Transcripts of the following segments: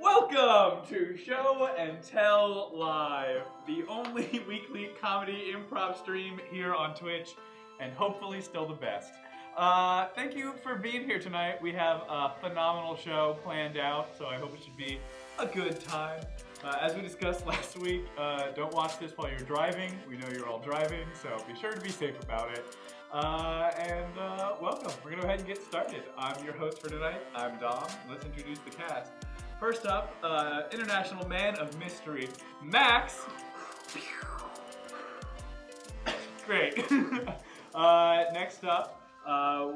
Welcome to Show and Tell Live, the only weekly comedy improv stream here on Twitch, and hopefully still the best. Thank you for being here tonight. We have a phenomenal show planned out, so I hope it should be a good time. As we discussed last week, don't watch this while you're driving. We know you're all driving, so be sure to be safe about it. Welcome. We're going to go ahead and get started. I'm your host for tonight. I'm Dom. Let's introduce the cast. First up, international man of mystery, Max. Great. Next up,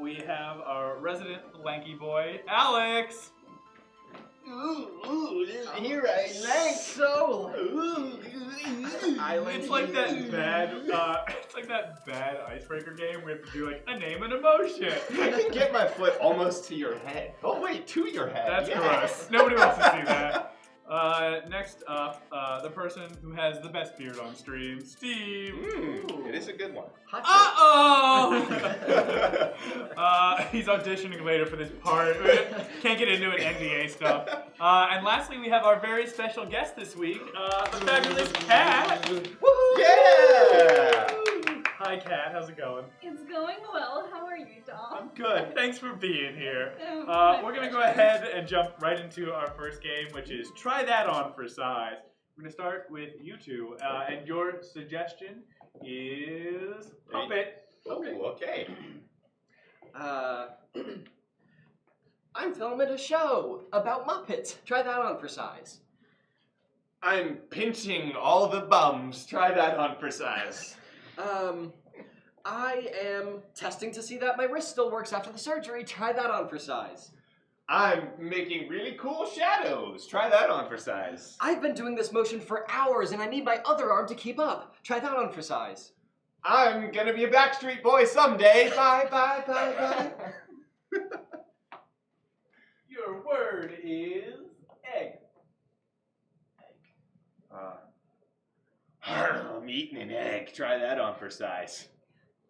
we have our resident lanky boy, Alex. Here I like so. It's like that bad. It's like that bad icebreaker game where you have to do like a name and emotion. I can get my foot almost to your head. Oh wait, to your head. That's gross. Nobody wants to see that. Next up, the person who has the best beard on stream, Steve. It is a good one. He's auditioning later for this part. Can't get into it, NDA stuff. And lastly, we have our very special guest this week, the fabulous Kat. Yeah! Hi, Kat. How's it going? It's going well. How are you, Dom? I'm good. Thanks for being here. We're going to go pleasure. ahead and jump right into our first game, which is Try That On for Size. We're going to start with you two, and your suggestion is Puppet. Oh, okay. I'm filming a show about Muppets. Try that on for size. I'm pinching all the bums. Try that on for size. I am testing to see that my wrist still works after the surgery. Try that on for size. I'm making really cool shadows. Try that on for size. I've been doing this motion for hours and I need my other arm to keep up. Try that on for size. I'm gonna be a Backstreet Boy someday. Bye, bye, bye, bye. Your word is egg. I'm eating an egg. Try that on for size.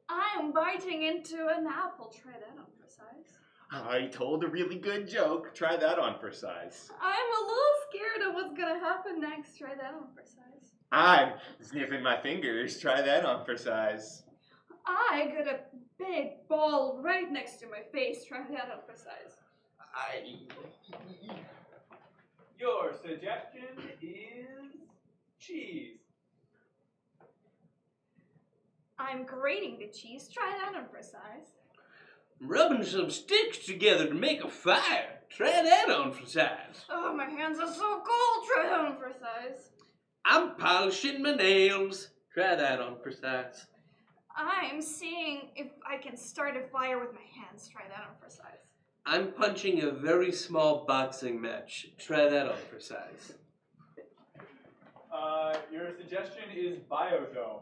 I'm biting into an apple. Try that on for size. I told a really good joke. Try that on for size. I'm a little scared of what's gonna happen next. Try that on for size. I'm sniffing my fingers. Try that on for size. I got a big ball right next to my face. Try that on for size. Your suggestion is cheese. I'm grating the cheese. Try that on for size. Rubbing some sticks together to make a fire. Try that on for size. Oh, my hands are so cold. Try that on for size. I'm polishing my nails. Try that on for size. I'm seeing if I can start a fire with my hands. Try that on for size. I'm punching a very small boxing match. Try that on for size. Your suggestion is biodome.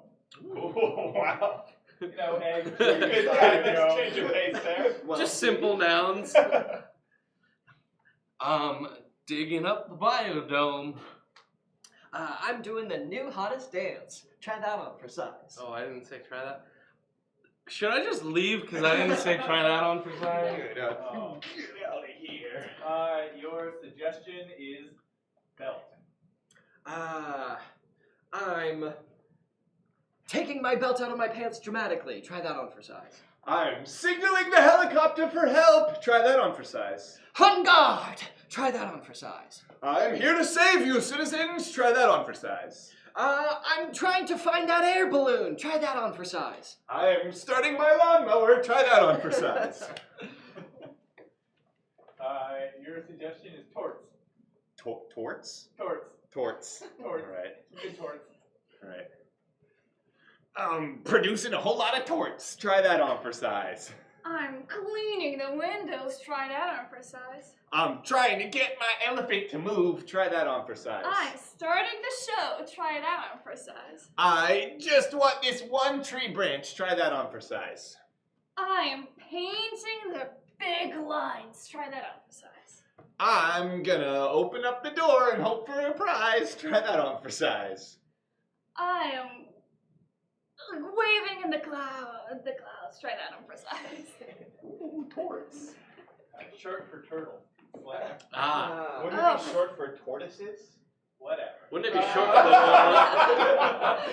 Oh, wow. You know, egg, Good cheese, change of biodome. pace there. Just simple nouns. Digging up the biodome. I'm doing the new hottest dance. Try that on for size. Oh, I didn't say try that. Should I just leave because I didn't say try that on for size? Get out of here. Your suggestion is belt. I'm taking my belt out of my pants dramatically. Try that on for size. I'm signaling the helicopter for help. Try that on for size. On guard! Try that on for size. I'm here to save you, citizens. Try that on for size. I'm trying to find that air balloon. Try that on for size. I'm starting my lawnmower. Try that on for size. Your suggestion is torts. Torts? Torts. Torts. Torts. All right. Good torts. All right. Producing a whole lot of torts. Try that on for size. I'm cleaning the windows. Try that on for size. I'm trying to get my elephant to move. Try that on for size. I'm starting the show. Try that on for size. I just want this one tree branch. Try that on for size. I am painting the big lines. Try that on for size. I'm gonna open up the door and hope for a prize. Try that on for size. I am waving in the clouds. Try that on for size. Ooh, torts. Short for turtle. Whatever. Wouldn't Oh. it be short for tortoises? Whatever. Wouldn't it be short for the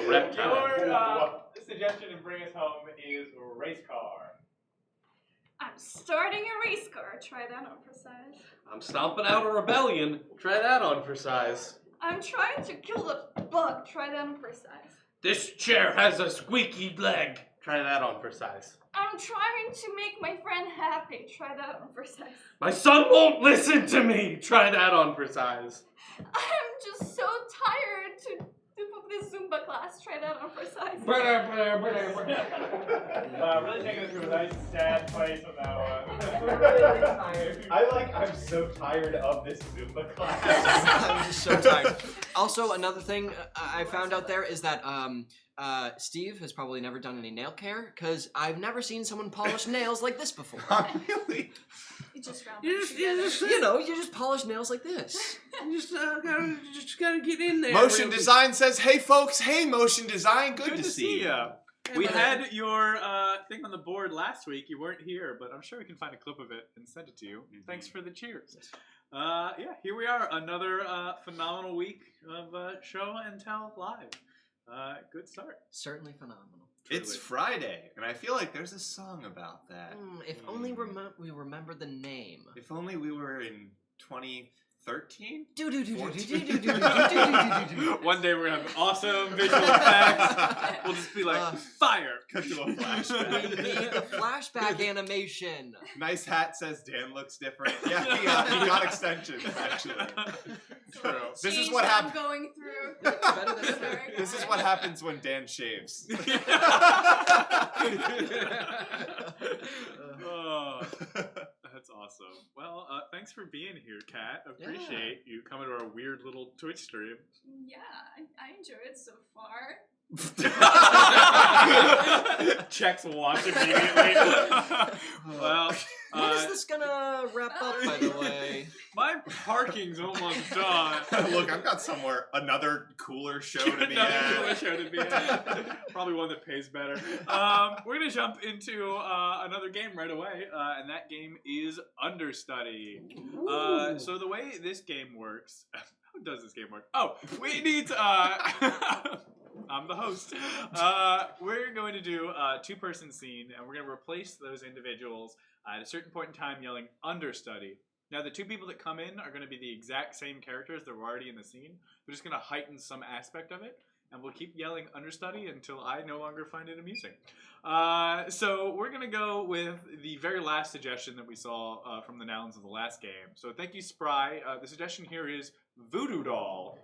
reptile? Your suggestion to bring us home is race car. I'm starting a race car. Try that on for size. I'm stomping out a rebellion. Try that on for size. I'm trying to kill the bug. Try that on for size. This chair has a squeaky leg. Try that on for size. I'm trying to make my friend happy. Try that on for size. My son won't listen to me. Try that on for size. I'm just so tired to do this Zumba class. Try that on for size. Really taking us to a nice sad place on that one. I'm so tired of this Zumba class. I'm just so tired. Also, another thing I found out there is that Steve has probably never done any nail care because I've never seen someone polish nails like this before. Really? You just round You just polish nails like this. just gotta get in there. Motion really. Design says, "Hey folks, hey Motion Design, good to see you." ya. We had your thing on the board last week. You weren't here, but I'm sure we can find a clip of it and send it to you. Thanks for the cheers. Yeah, here we are. Another phenomenal week of show and tell live. Good start. Certainly phenomenal. It's Friday, and I feel like there's a song about that. If only we remember the name. If only we were in 20 13? One day we're gonna have awesome visual effects. We'll just be like, fire! Cut to a flashback. We need the flashback animation. Nice hat says Dan looks different. Yeah, he got extensions, actually. True. This is Change what I'm happens. going through. Better than Sorry. This is what happens when Dan shaves. Oh, that's awesome. Well, thanks for being here, Kat. Appreciate you coming to our weird little Twitch stream. Yeah, I enjoy it so far. Checks watch immediately. Well, When is this gonna wrap up, by the way? my parking's almost done. Look, I've got another cooler show to be Another at. cooler show to be at. Probably one that pays better. We're gonna jump into another game right away, and that game is Understudy. So the way this game works, how does this game work? Oh, we need. I'm the host. We're going to do a two-person scene, and we're going to replace those individuals at a certain point in time yelling Understudy. Now, the two people that come in are going to be the exact same characters that were already in the scene. We're just going to heighten some aspect of it, and we'll keep yelling Understudy until I no longer find it amusing. So we're going to go with the very last suggestion that we saw from the nouns of the last game. So thank you, Spry. The suggestion here is Voodoo Doll.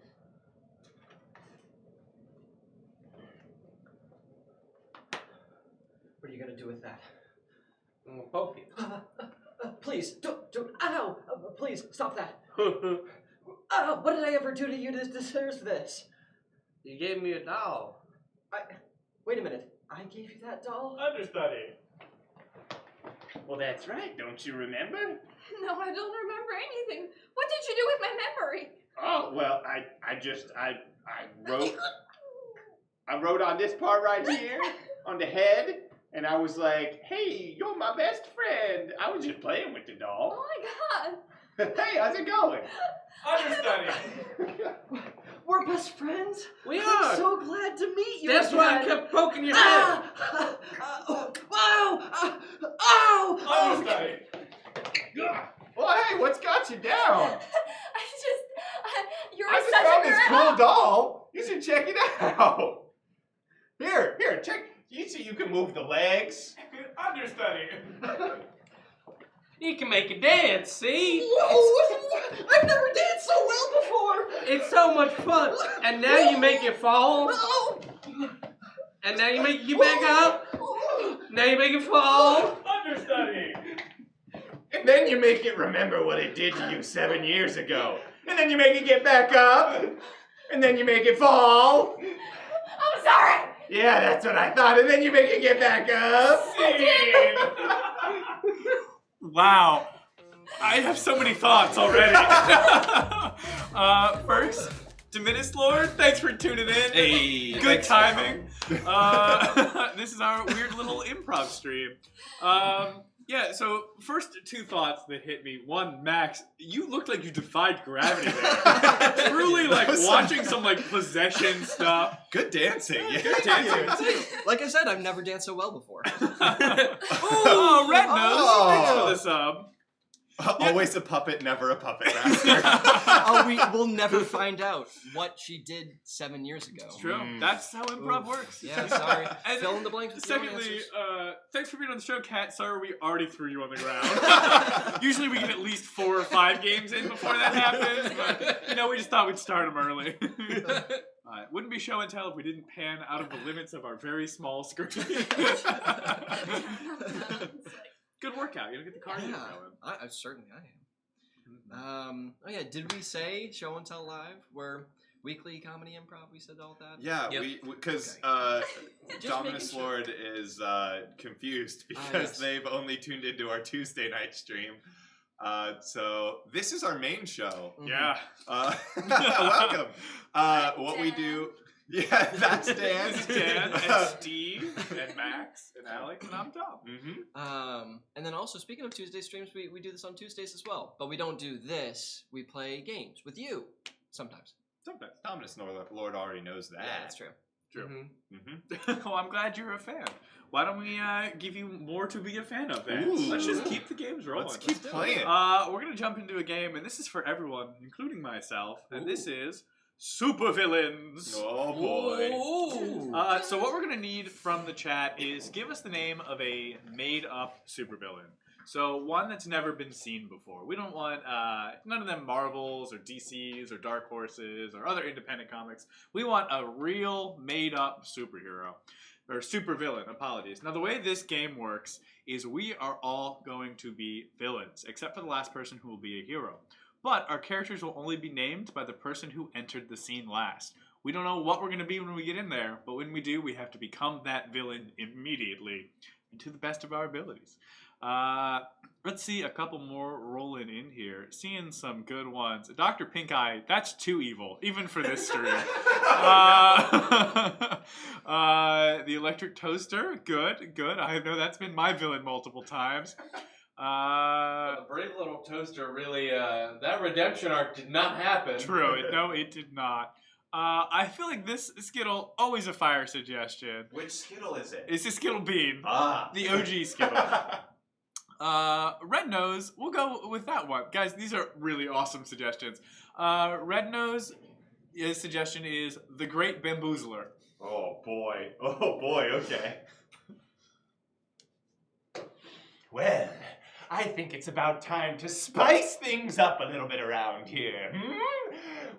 What are you gonna do with that? I'm gonna poke you. Please, don't, ow! Please, stop that. What did I ever do to you to deserve this? You gave me a doll. Wait a minute, I gave you that doll? Understudy. Well, that's right. Don't you remember? No, I don't remember anything. What did you do with my memory? Oh, well, I wrote on this part right here on the head, and I was like, "Hey, you're my best friend." I was just playing with the Oh doll. my god. Hey, how's it going? Understudy. We're best friends? We I'm are. so glad to meet you That's why I again. kept poking your head. Understudy. Well, hey, what's got you down? You're I just such found a this girl. cool doll. You should check it out. Here, check. You see, you can move the legs. Understudy. You can make a dance, see? Whoa! I've never danced so well before! It's so much fun. And now you make it fall. And now you make it get back up. Now you make it fall. Understudy. And then you make it remember what it did to you 7 years ago. And then you make it get back up. And then you make it fall. I'm sorry. Yeah, that's what I thought. And then you make it get back up. Wow. I have so many thoughts already. First, Diminished Lord, thanks for tuning in. Hey, Good timing. This is our weird little improv stream. Yeah, so first two thoughts that hit me. One, Max, you looked like you defied gravity there. Truly like watching some like possession stuff. Good dancing. Yeah. Good dancing too. Like I said, I've never danced so well before. Oh, Red Nose, thanks for the sub. Always a puppet, never a puppet master. We'll never find out what she did 7 years ago. It's true. That's how improv works. Yeah, sorry. And Fill in the blanks with your own secondly, answers. thanks for being on the show, Kat. Sorry we already threw you on the ground. Usually we get at least 4 or 5 games in before that happens, but we just thought we'd start them early. Wouldn't be show and tell if we didn't pan out of the limits of our very small screen. Good workout. You gotta get the cardio going. I certainly am. Did we say show and tell live? We're weekly comedy improv. We said all that. Yeah, Yep. because Just Dominus making sure. Lord is confused because yes. they've only tuned into our Tuesday night stream. So this is our main show. Mhm. Yeah. Welcome. What we do. Yeah, that's Dan. This is Dan and Steve and Max and Alex and I'm Tom. Mm-hmm. And then also, speaking of Tuesday streams, we do this on Tuesdays as well. But we don't do this. We play games with you sometimes. Sometimes Dominus Lord already knows that. Yeah, that's true. True. Mhm. Well, I'm glad you're a fan. Why don't we give you more to be a fan of then? Ooh. Let's just keep the games rolling. Let's keep do it. playing. We're going to jump into a game, and this is for everyone, including myself, and this is Supervillains. Oh boy. Ooh. So what we're going to need from the chat is give us the name of a made-up supervillain. So one that's never been seen before. We don't want none of them Marvels or DCs or Dark Horses or other independent comics. We want a real made-up superhero. Or supervillain, apologies. Now the way this game works is we are all going to be villains, except for the last person who will be a hero. But our characters will only be named by the person who entered the scene last. We don't know what we're going to be when we get in there, but when we do, we have to become that villain immediately and to the best of our abilities. Let's see a couple more rolling in here. Seeing some good ones. Dr. Pink Eye, that's too evil, even for this stream. The Electric Toaster, good. I know that's been my villain multiple times. The brave little toaster really, that redemption arc did not happen. True, it did not. I feel like this Skittle, always a fire suggestion. Which Skittle is it? It's a Skittle Bean. Ah. The OG Skittle. Red Nose, we'll go with that one. Guys, these are really awesome suggestions. Red Nose, his suggestion is the Great Bamboozler. Oh boy, okay. Well, I think it's about time to spice things up a little bit around here.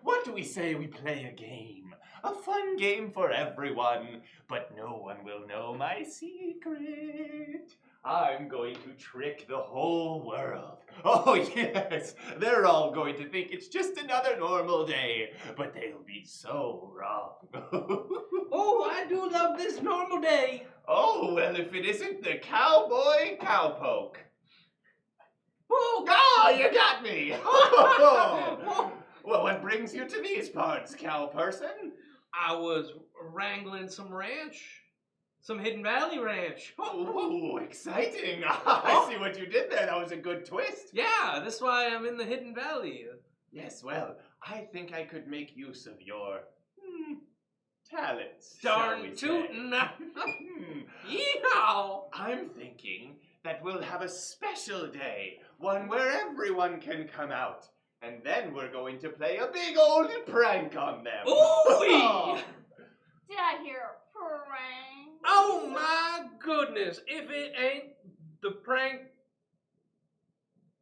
What do we say we play a game? A fun game for everyone, but no one will know my secret. I'm going to trick the whole world. Oh yes, they're all going to think it's just another normal day, but they'll be so wrong. Oh, I do love this normal day. Oh, well, if it isn't the cowboy cowpoke. Oh, you got me! Well, what brings you to these parts, cow person? I was wrangling some ranch. Some Hidden Valley ranch. Oh, exciting. I see what you did there. That was a good twist. Yeah, that's why I'm in the Hidden Valley. Yes, well, I think I could make use of your talents. Darn shall we say. tootin'. Yeehaw! I'm thinking that we'll have a special day, one where everyone can come out. And then we're going to play a big old prank on them. Ooh-wee! Did I hear a prank? Oh my goodness, if it ain't the prank,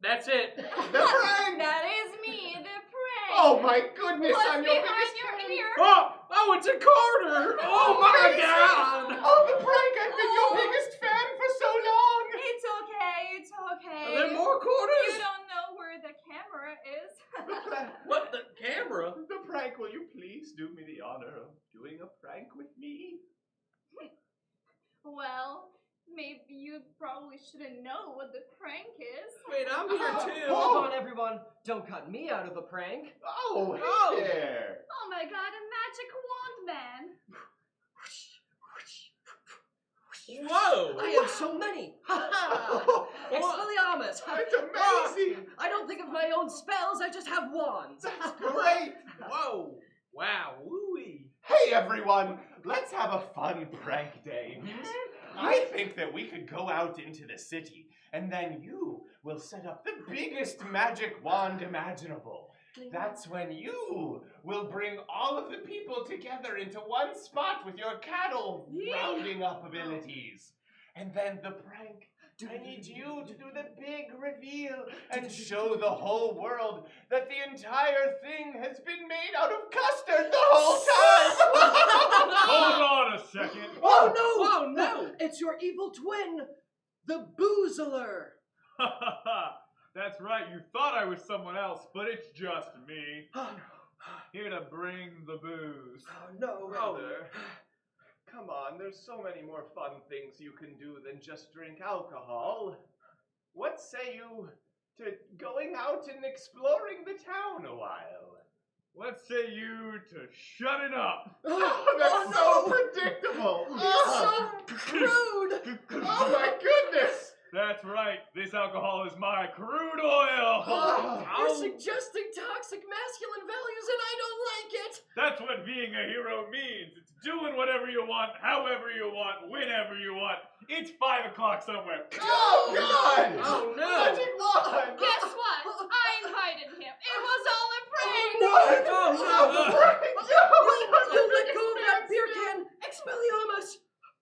that's it. The prank! That is me, the prank. Oh my goodness, What's I'm your behind biggest your fan. ear? Oh, it's a Carter! Oh my god! Oh, the prank! I've been your biggest fan for so long! It's okay. Are there more You quarters? don't know where the camera is. What, the camera? The prank, will you please do me the honor of doing a prank with me? Well, maybe you probably shouldn't know what the prank is. Wait, I'm here too. Hold on, everyone. Don't cut me out of the prank. Oh, Oh. hey there! Oh my god, a magic wand man. Whoa! I have so many. Ha ha! Expelliarmus. That's amazing! I don't think of my own spells. I just have wands. That's great! Whoa! Wow, woo-wee. Hey everyone, let's have a fun prank day. I think that we could go out into the city, and then you will set up the biggest magic wand imaginable. That's when you will bring all of the people together into one spot with your cattle rounding up abilities. And then the prank, I need you to do the big reveal and show the whole world that the entire thing has been made out of custard the whole time. Hold on a second. Oh no! Oh no! It's your evil twin, the Bamboozler. That's right, you thought I was someone else, but it's just me. Here to bring the booze. Oh no, Brother, come on, there's so many more fun things you can do than just drink alcohol. What say you to going out and exploring the town a while? What say you to shut it up? Oh, that's so predictable. He's so rude. Oh my goodness. That's right, this alcohol is my crude oil. You're suggesting toxic masculine values and I don't like it! That's what being a hero means. It's doing whatever you want, however you want, whenever you want. It's 5 o'clock somewhere. Oh, God! Oh, no! Magic wand! Guess what? I invited him. It was all a prank. What? Oh, no! You let go of that beer can! Expelliarmus!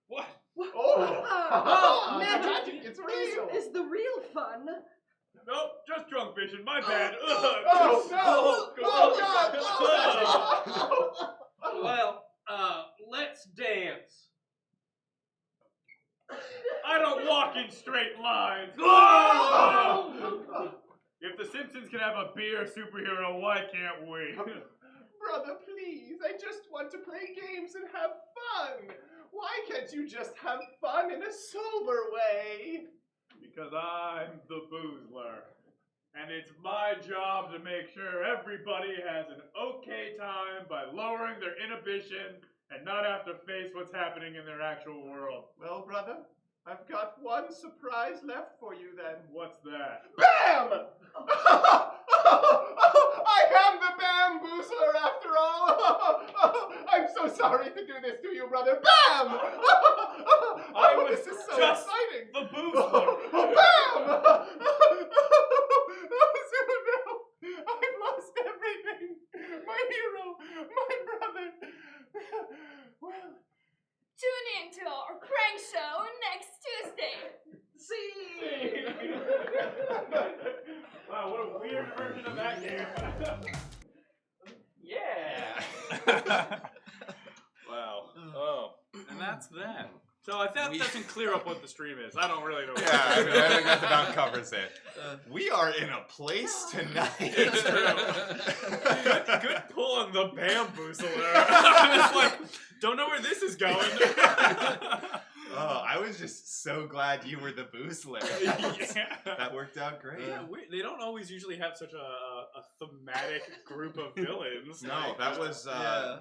What? Oh, Magic it's real! is the real fun. Nope, just drunk fishing. My bad. Oh, no! Oh, God! Well, let's dance. I don't walk in straight lines. If the Simpsons can have a beer superhero, why can't we? Brother, please, I just want to play games and have fun. Why can't you just have fun in a sober way? Because I'm the Boozler. And it's my job to make sure everybody has an okay time by lowering their inhibition and not have to face what's happening in their actual world. Well, brother, I've got one surprise left for you then. What's that? Bam! I am the Bamboozler after all. I'm so sorry to do this to you, brother. Bam! This is so just exciting. The Boozler. Bam! Oh, no. I've lost everything. My hero, my brother. Well, Tune in to our prank show next Tuesday. See? Wow, what a weird version of that game. yeah. Wow. Oh, and that's that. So I think that doesn't clear up what the stream is. I don't really know what Yeah, I think that about covers it. We are in a place tonight. It's true. Good pull on the Bamboozler. I was like, don't know where this is going. Oh, I was just so glad you were the Boozler. Yeah. That worked out great. Yeah, they don't always usually have such a thematic group of villains. No, like, that was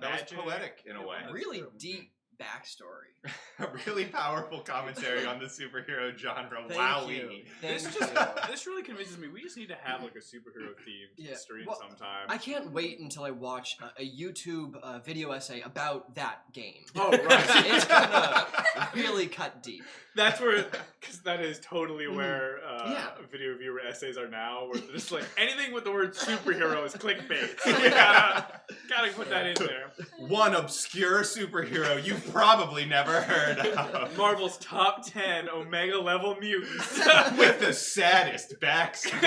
magic. poetic in a way. Really deep backstory. A really powerful commentary on the superhero genre. Thank Wowee. you. This Thank just you. this really convinces me we just need to have like a superhero themed Yeah. stream Well, sometime. I can't wait until I watch a YouTube video essay about that game. Oh right. It's gonna really cut deep. That's where, because that is totally where Yeah. video viewer essays are now. Where they're just like anything with the word superhero is clickbait. So you gotta put that in there. One obscure superhero you've probably never heard of. Marvel's top 10 Omega level mutants. With the saddest backstory.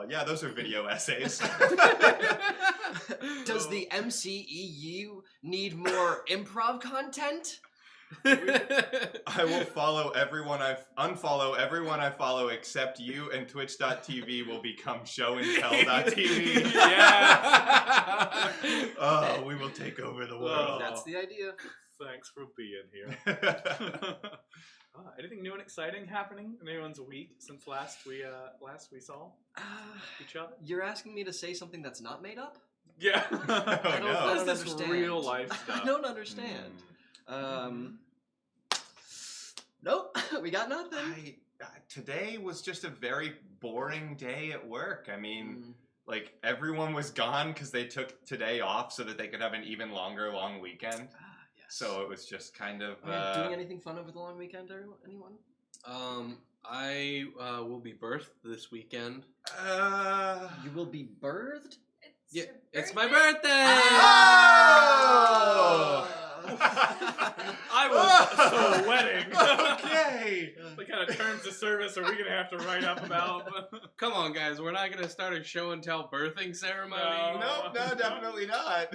Yeah, those are video essays. Does the MCEU need more improv content? I will follow everyone unfollow everyone I follow except you, and twitch.tv will become showandtell.tv. Yeah. Oh, we will take over the world. That's the idea. Thanks for being here. Anything new and exciting happening in anyone's week since last we saw each other? You're asking me to say something that's not made up? Yeah. no. What's don't this understand. real life stuff? I don't understand. Nope, we got nothing. Today was just a very boring day at work. I mean, like everyone was gone because they took today off so that they could have an even longer long weekend. Yes. So it was just kind of doing anything fun over the long weekend, anyone? I will be birthed this weekend. You will be birthed? Yeah, it's my birthday! Oh! I was so wedding. Okay. What kind of terms of service are we gonna have to write up about? Come on, guys, we're not gonna start a show and tell birthing ceremony. No, definitely not.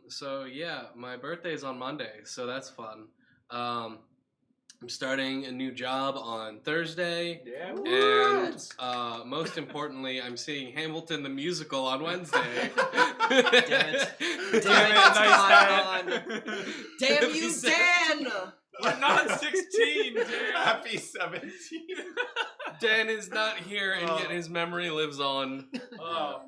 So yeah, my birthday is on Monday, so that's fun. I'm starting a new job on Thursday. Yeah. And most importantly, I'm seeing Hamilton the musical on Wednesday. Damn it. Damn it, nice Dan. Damn you, Dan! We're not 16, Dan. Happy 17. Dan is not here, and yet his memory lives on. Oh,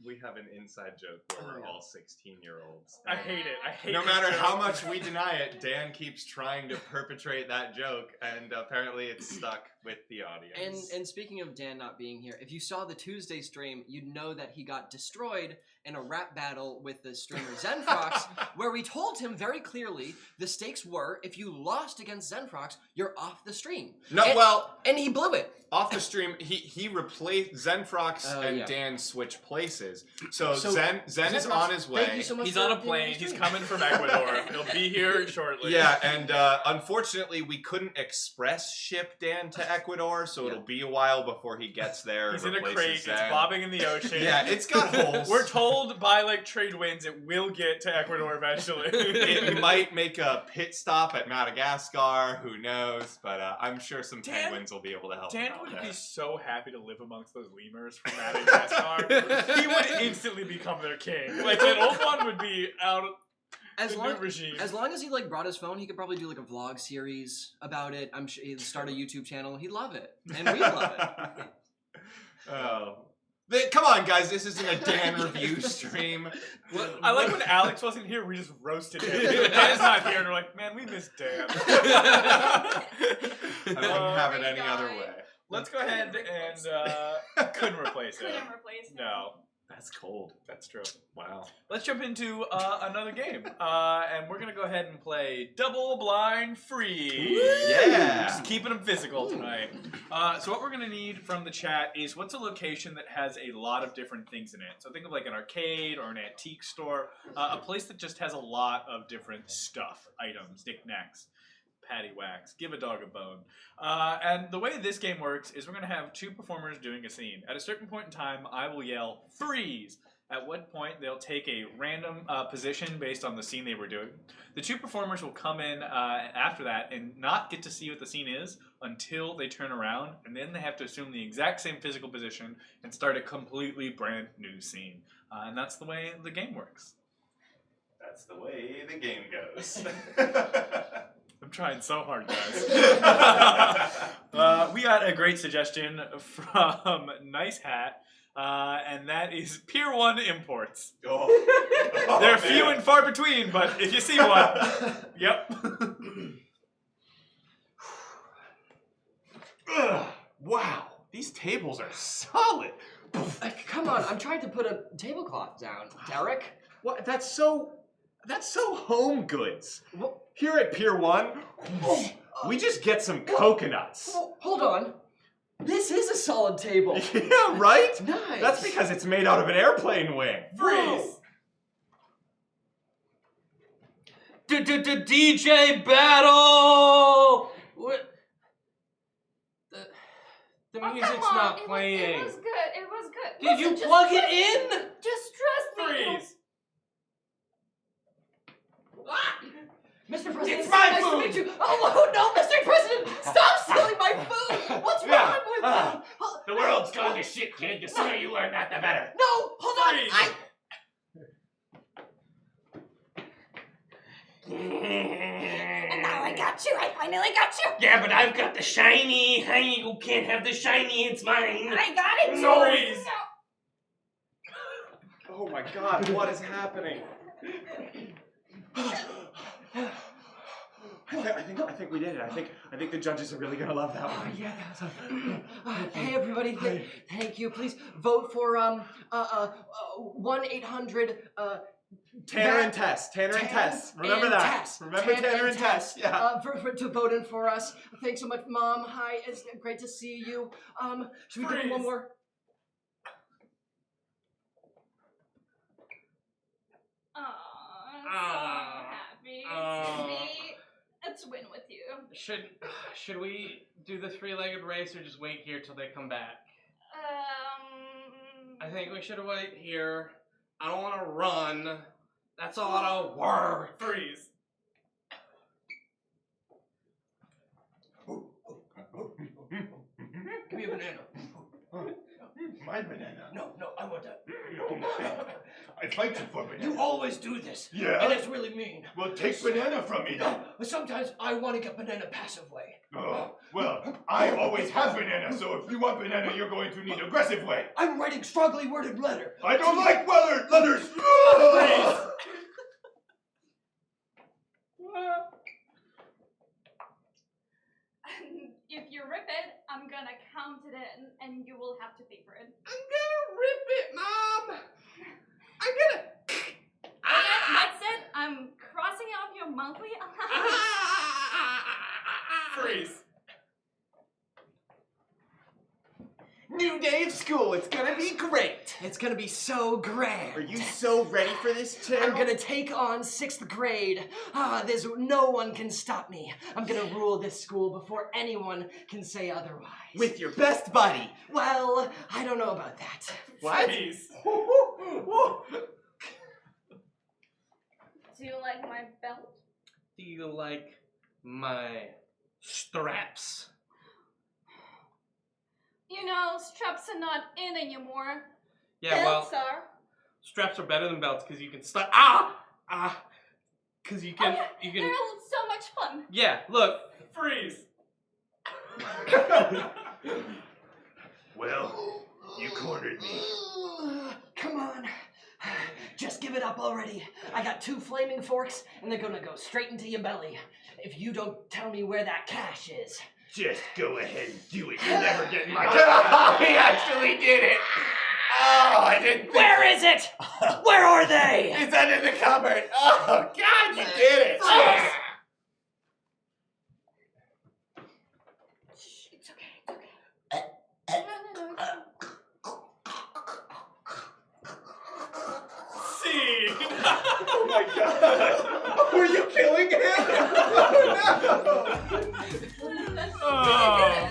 We we have an inside joke where we're all 16-year-olds. I hate it. I hate No this matter joke. how much we deny it, Dan keeps trying to perpetrate that joke, and apparently it's stuck with the audience. And speaking of Dan not being here, if you saw the Tuesday stream, you'd know that he got destroyed in a rap battle with the streamer Zenfrox, where we told him very clearly the stakes were, if you lost against Zenfrox, you're off the stream. And he blew it. Off the stream, he replaced Zenfrox and Dan switched places. So Zen is on his way. Thank you so much. He's on a plane. He's coming from Ecuador. He'll be here shortly. Yeah, and unfortunately, we couldn't express ship Dan to Ecuador, so it'll be a while before he gets there. He's in a crate. It's bobbing in the ocean. Yeah, it's got holes. We're told by like trade winds it will get to Ecuador eventually. It might make a pit stop at Madagascar. Who knows? But I'm sure some penguins will be able to help him Dan out would there. be so happy to live amongst those lemurs from Madagascar. He would instantly become their king. Like an old one would be out of the new regime. As long as he like brought his phone, he could probably do like a vlog series about it. I'm sure he'd start a YouTube channel. He'd love it, and we'd love it. Oh. Come on, guys. This isn't a Dan review stream. I like when Alex wasn't here, we just roasted him. Dan's not here, and we're like, man, we miss Dan. I wouldn't have it any other way. Let's go ahead and couldn't replace him. Couldn't replace him. No. That's cold. That's true. Wow. Let's jump into another game. And we're going to go ahead and play Double Blind Freeze. Yeah. Just keeping them physical tonight. So what we're going to need from the chat is what's a location that has a lot of different things in it. So think of like an arcade or an antique store. A place that just has a lot of different stuff, items, knickknacks. Patty wax, give a dog a bone. And the way this game works is we're going to have two performers doing a scene. At a certain point in time, I will yell, freeze! At what point they'll take a random position based on the scene they were doing. The two performers will come in after that and not get to see what the scene is until they turn around, and then they have to assume the exact same physical position and start a completely brand new scene. And that's the way the game works. That's the way the game goes. I'm trying so hard, guys. We got a great suggestion from Nice Hat, and that is Pier 1 Imports. Oh. They're few and far between, but if you see one, yep. Wow, these tables are solid. Come on, I'm trying to put a tablecloth down, Derek. What? That's so home goods. Here at Pier 1, we just get some coconuts. Hold on. This is a solid table. Yeah, right? Nice. That's because it's made out of an airplane wing. Freeze! DJ battle! What? The Oh, music's come on. not It playing. was good. It was good. Did you Listen, plug just it in? Just trust me. Freeze! Mr. President, It's my nice food. to meet you. Oh no, Mr. President, stop stealing my food. What's wrong with you? The world's gone to shit, kid. The sooner you learn that, the better. No, hold on. Freeze. And now I got you. I finally got you. Yeah, but I've got the shiny. You can't have the shiny. It's mine. I got it. No. Freeze. Oh my God, what is happening? I think we did it. I think the judges are really gonna love that one. Yeah. Hey everybody, thank you. Please vote for 1-800 Tanner and Tess. Tanner and Tess. Remember that. Tess. Remember Tanner and Tess. Yeah. To vote in for us. Thanks so much, Mom. Hi, it's great to see you. Should we do Freeze. one more? Aw, I'm so happy to be to win with you. Should we do the three-legged race or just wait here till they come back? I think we should wait here. I don't want to run. That's a lot of work. Freeze! Give me a banana. My banana. No, I want that. I fight you for banana. You always do this. Yeah? And it's really mean. Well, take banana from me then. But sometimes I want to get banana passive way. Oh, well, I always have has banana, so if you want banana, you're going to need aggressive way. I'm writing strongly worded letter. I don't like letters. If you rip it, I'm gonna count it in, and you will have to pay for it. I'm gonna rip it, Mom. I'm gonna. That's it. I'm crossing off your monthly allowance. Freeze. New day of school. It's gonna be great. It's gonna be so grand. Are you so ready for this, too? I'm gonna take on 6th grade. There's no one can stop me. I'm gonna rule this school before anyone can say otherwise. With your best buddy. Well, I don't know about that. What? Freeze. Do you like my belt? Do you like my straps? You know, straps are not in anymore. Yeah, Belts well, are. straps are better than belts because you can slap. Because you can. Oh, yeah. You can. They're so much fun. Yeah, look. Freeze. Well, you cornered me. Come on. Just give it up already. I got 2 flaming forks, and they're gonna go straight into your belly. If you don't tell me where that cash is. Just go ahead and do it. You're never getting my cash. He actually did it. Oh, I didn't think Where is it? Where are they? It's under the cupboard. Oh, God, you did it. Oh. Shh, it's okay, it's okay. No, it's Scene. Oh, my God. Were you killing him? Oh, Oh.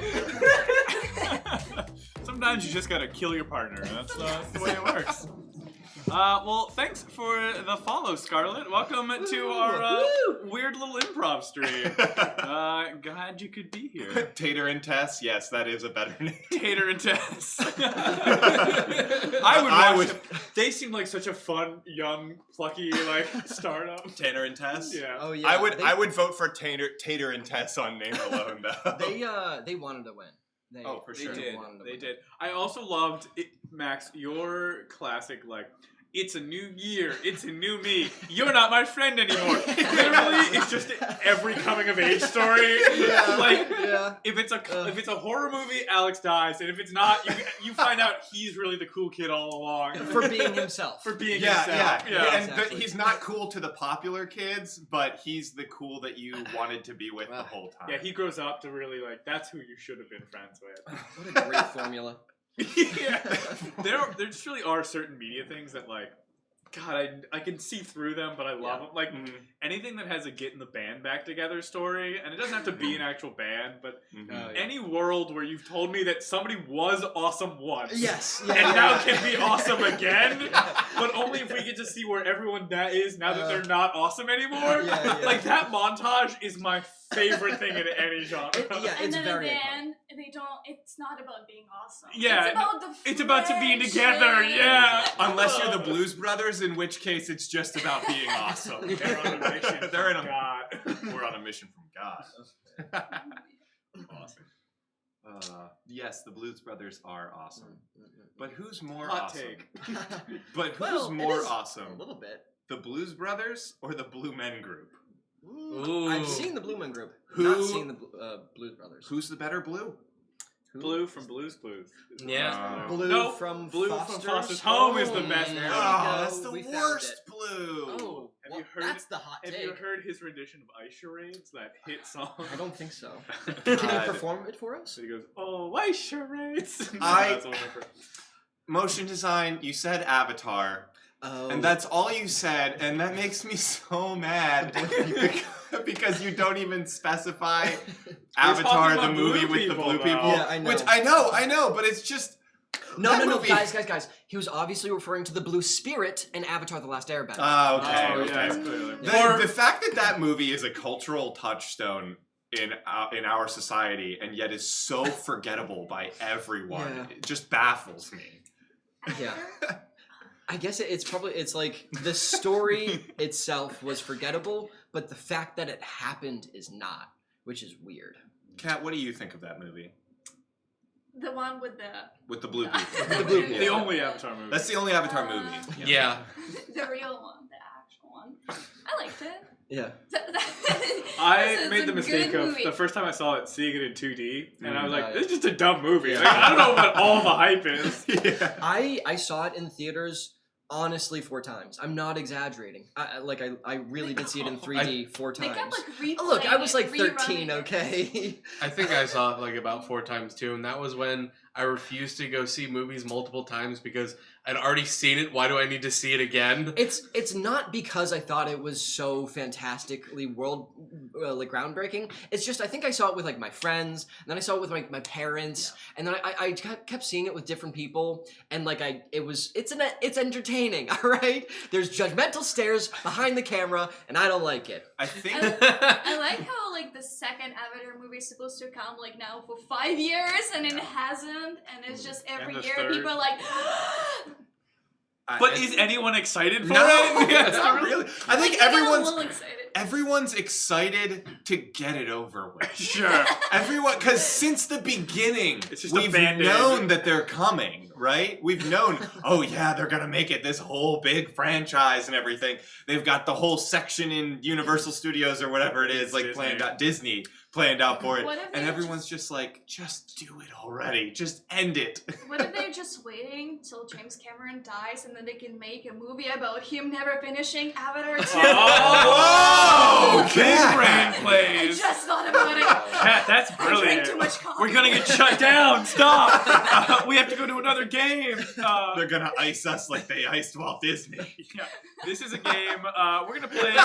Sometimes you just gotta kill your partner. That's the way it works. Well, thanks for the follow, Scarlett. Welcome to our weird little improv stream. Glad you could be here. Tater and Tess, yes, that is a better name. Tater and Tess. I would watch them. They seem like such a fun, young, plucky, like startup. Tater and Tess? Yeah. Oh yeah. I would vote for Tater and Tess on name alone though. They wanted to win. Oh, for sure. They did. wanted to They win. did. I also loved it, Max, your classic like. It's a new year. It's a new me. You're not my friend anymore. Literally, it's just every coming of age story. Yeah. Like, Yeah. if it's a horror movie, Alex dies, and if it's not, you find out he's really the cool kid all along. For being himself. For being Yeah, himself. yeah. And exactly. he's not cool to the popular kids, but he's the cool that you wanted to be with the whole time. Yeah, he grows up to really like that's who you should have been friends with. What a great formula. Yeah, there just really are certain media things that like, God, I can see through them, but I love them. Like anything that has a getting the band back together story, and it doesn't have to be an actual band, but any world where you've told me that somebody was awesome once, Yes. and now can be awesome again, but only if we get to see where everyone that is now that they're not awesome anymore. Yeah. Like that montage is my favorite thing in any genre. Yeah, And it's then very at the iconic. end, they don't. It's not about being awesome. Yeah, it's about the. it's about to being together, yeah. Unless you're the Blues Brothers, in which case it's just about being awesome. They're on a mission. They're in from a God. We're on a mission from God. Awesome. Yes, the Blues Brothers are awesome. But who's more Hot awesome? take. But who's Well, it more is awesome? A little bit. The Blues Brothers or the Blue Men Group? Ooh. I've seen the Blue Man Group. Who- Not seen the Blues Brothers. Who's the better blue? Blue from Blue's Clues. Yeah. Blue No, from Blue Foster's from Foster's Home is the best There one. we Oh, go. that's the We found worst it. blue. Oh, Have well, you heard- that's the hot Have take. you heard his rendition of Ice Charades, that hit song? I don't think so. Can you perform it for us? So he goes, "Oh, Ice Charades." I- That's wonderful. Motion design, you said Avatar, Oh. and that's all you said, and that makes me so mad because you don't even specify Avatar, the about movie blue with the people, blue though. people. Yeah, I know. Which I know, but it's just No, that no, movie- guys. He was obviously referring to the Blue Spirit in Avatar: The Last Airbender. Oh, okay. Oh, okay. yeah, clearly. The fact that movie is a cultural touchstone in our society and yet is so forgettable by everyone, Yeah. it just baffles me. Yeah. I guess it's like the story itself was forgettable, but the fact that it happened is not, which is weird. Kat, what do you think of that movie? The one with the blue people. The blue people. The only Avatar movie. That's the only Avatar movie. Yeah. the real one, the actual one. I liked it. Yeah. I made the mistake of the first time I saw it, seeing it in 2D, and I was like, "This is just a dumb movie." Like, I don't know what all the hype is. Yeah. I saw it in theaters honestly 4 times. I'm not exaggerating. I really did see it in 3D 4 They times. kept like replaying Look, I was like it, 13, rerunning it. okay? I think I saw it like about 4 times too, and that was when I refused to go see movies multiple times because I'd already seen it. Why do I need to see it again? It's not because I thought it was so fantastically like groundbreaking. It's just I think I saw it with like my friends, and then I saw it with my parents, and then I kept seeing it with different people, and like it's entertaining. All right, there's judgmental stares behind the camera, and I don't like it. I think I like how like the second Avatar movie is supposed to come like now for 5 years and it hasn't, and it's just every And the year third. people are like. But is anyone excited for no, it? not really. I think Like, I get a everyone's little excited. everyone's excited to get it over with. Sure. Everyone, because since the beginning, It's just a we've Band-Aid. known that they're coming, right? We've known, oh yeah, they're gonna make it this whole big franchise and everything. They've got the whole section in Universal Studios or whatever it is, like Disney. planned out, Disney planned out for it. What if And they everyone's just like, just do it already. Just end it. What if they're just waiting till James Cameron dies and then they can make a movie about him never finishing Avatar 2? Oh, big yeah. brain I plays. just thought about it. Cat, that's I drank brilliant. too much coffee. We're gonna get shut down. Stop. We have to go to another game. They're gonna ice us like they iced Walt Disney. Yeah, this is a game. We're gonna play.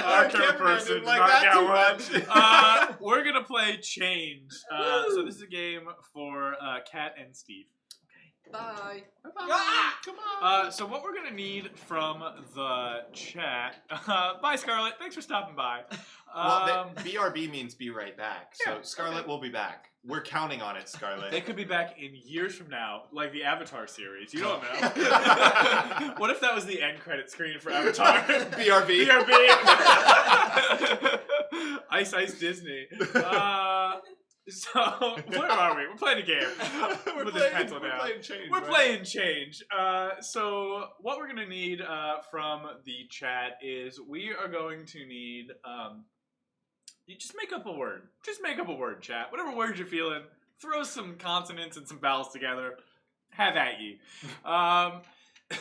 Our camera camera person didn't like knocked that out too one. much. We're gonna play Change. So this is a game for Kat and Steve. Bye. Come on. So what we're gonna need from the chat. Bye, Scarlett. Thanks for stopping by. Well, BRB means be right back. So Yeah, Scarlett will be back. We're counting on it, Scarlett. They could be back in years from now, like the Avatar series. You don't know. What if that was the end credit screen for Avatar? BRB. BRB. Ice Ice Disney. So where are we? We're playing a game. Put this pencil down. Change. We're playing Change. So what we're gonna need from the chat is we are going to need you just make up a word. Just make up a word, chat. Whatever word you're feeling, throw some consonants and some vowels together. Have at ye.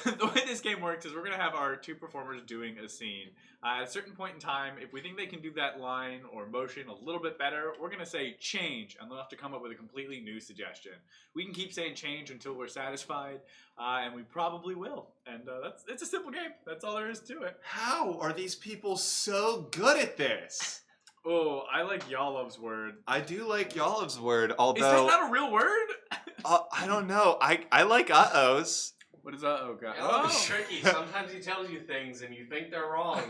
The way this game works is we're going to have our 2 performers doing a scene. At a certain point in time, if we think they can do that line or motion a little bit better, we're going to say change, and they'll have to come up with a completely new suggestion. We can keep saying change until we're satisfied, and we probably will. And it's a simple game. That's all there is to it. How are these people so good at this? Oh, I like Y'allow's word. I do like Y'allow's word, Is although that not a real word? I don't know. I like uh-ohs. What is that? Oh, God. It's tricky. Sometimes he tells you things and you think they're wrong,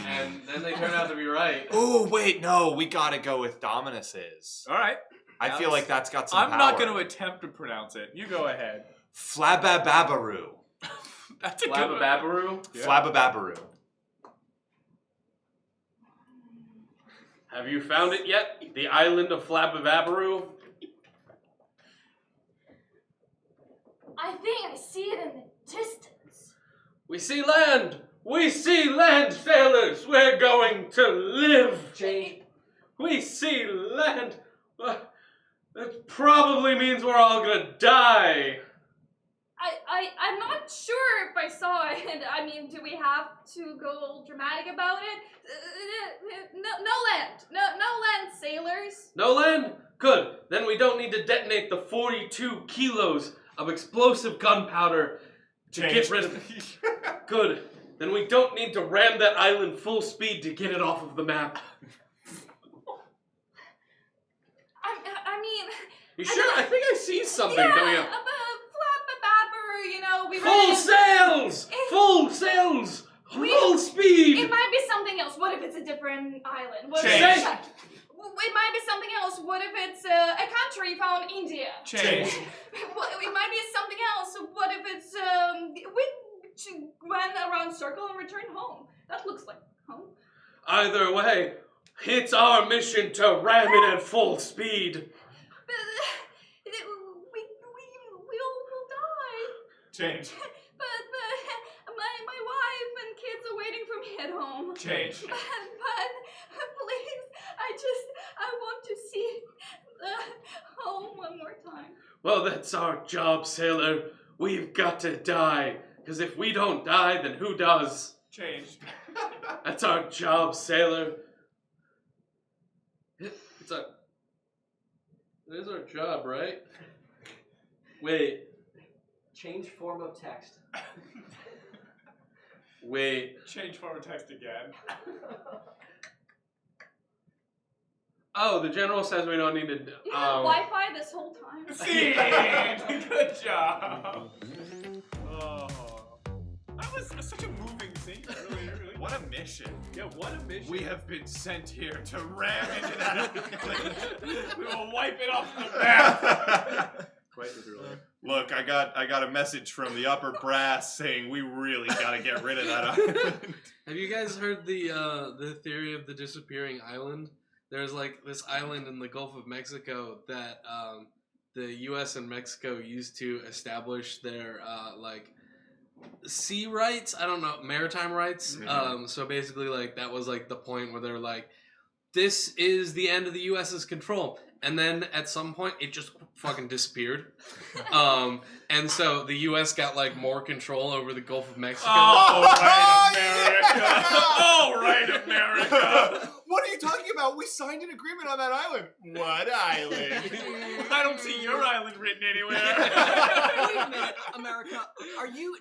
and then they turn out to be right. Oh, wait, no. We gotta go with Dominus's. All right. I feel like that's got some I'm power. not going to attempt to pronounce it. You go ahead. Flabababaroo. That's a good one. Flabababaroo? Yeah. Flabababaroo. Have you found it yet? The island of Flabababaroo? I think I see it in the distance. We see land! We see land, sailors! We're going to live! Change. We see land! That probably means we're all gonna die! I'm not sure if I saw it. I mean, do we have to go all dramatic about it? No land. No land, sailors. No land? Good. Then we don't need to detonate the 42 kilos of explosive gunpowder to get rid of it. Good. Then we don't need to ram that island full speed to get it off of the map. I mean... You sure? I think I see something yeah, coming up. Flapper, you know, we Full ready- sails! Full sails! Full speed! It might be something else. What if it's a different island? What if Change. it might be something else. What if it's a country found in India? Change. It might be something else. What if it's we went around circle and returned home? That looks like home. Either way, it's our mission to ram it at full speed. Change. But my wife and kids are waiting for me at home. Change. But please, I want to see the home one more time. Well, that's our job, sailor. We've got to die. Because if we don't die, then who does? Change. That's our job, sailor. It is our job, right? Wait. Change form of text. Wait. Change forward text again. Oh, the general says we don't need to. You had Wi-Fi this whole time. See, good job. Oh, that was such a moving scene. Really. What a mission. Yeah, what a mission. We have been sent here to ram into that. We will wipe it off the map. Quite literally. Look, I got a message from the upper brass saying we really gotta get rid of that island. Have you guys heard the theory of the disappearing island? There's like this island in the Gulf of Mexico that the U.S. and Mexico used to establish their like sea rights. I don't know, maritime rights. Mm-hmm. So basically, like that was like the point where they're like, this is the end of the U.S.'s control. And then at some point, it just fucking disappeared. And so the U.S. got like more control over the Gulf of Mexico. Oh, right, America. Oh, right, America. What are you talking about? We signed an agreement on that island. What island? I don't see your island written anywhere. Wait a minute, America.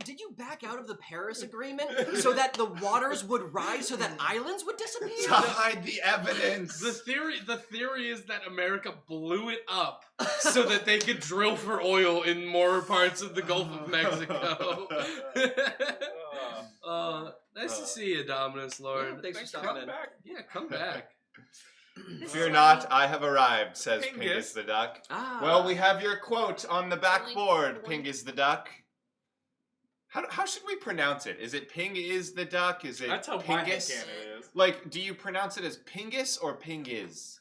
Did you back out of the Paris Agreement so that the waters would rise so that islands would disappear? To hide the evidence. The theory is that America blew it up so that they could drill for oil in more parts of the Gulf of Mexico. Nice to see you, Dominus Lord. Yeah, thanks for stopping in. Back. Yeah, come back. Fear not, I have arrived, says Pingus. Pingus the Duck. Ah. Well, we have your quote on the backboard, Pingus the Duck. How should we pronounce it? Is it Ping is the Duck? Is it That's how my Pingus? headcanon is. Like, do you pronounce it as Pingus or Pingiz?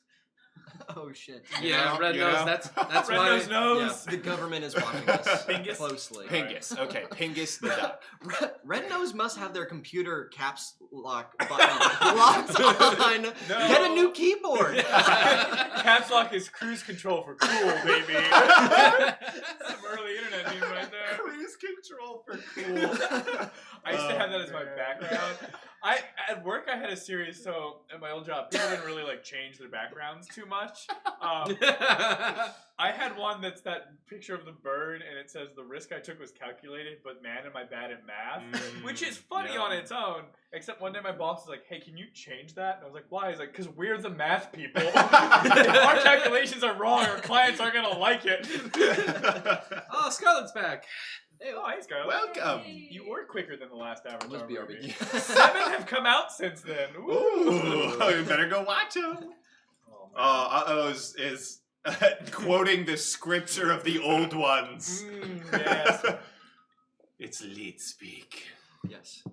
Oh shit. Yeah, Red you Nose. know? That's Red why. Nose knows. The government is watching us Pingus? closely. Pingus. Okay, Pingus the Duck. Red Nose must have their computer caps lock button locked on. No. Get a new keyboard. Caps lock is cruise control for cool, baby. Some early internet meme right there. Cruise control for cool. I used to have that as my background. At work I had a series, so at my old job, people didn't really like change their backgrounds too much. I had one that's that picture of the bird, and it says the risk I took was calculated, but man, am I bad at math, which is funny on its own. Except one day my boss was like, "Hey, can you change that?" And I was like, "Why?" He's like, "Because we're the math people. If our calculations are wrong, our clients aren't gonna like it." Oh, Scarlett's back. Hey, oh, hey, Scarlett. Welcome. You were quicker than the last Avatar Must be movie. RBG. 7 have come out since then. Ooh, you better go watch them. Oh, man. Is quoting the scripture of the old ones. Yes. It's lead speak. Yes.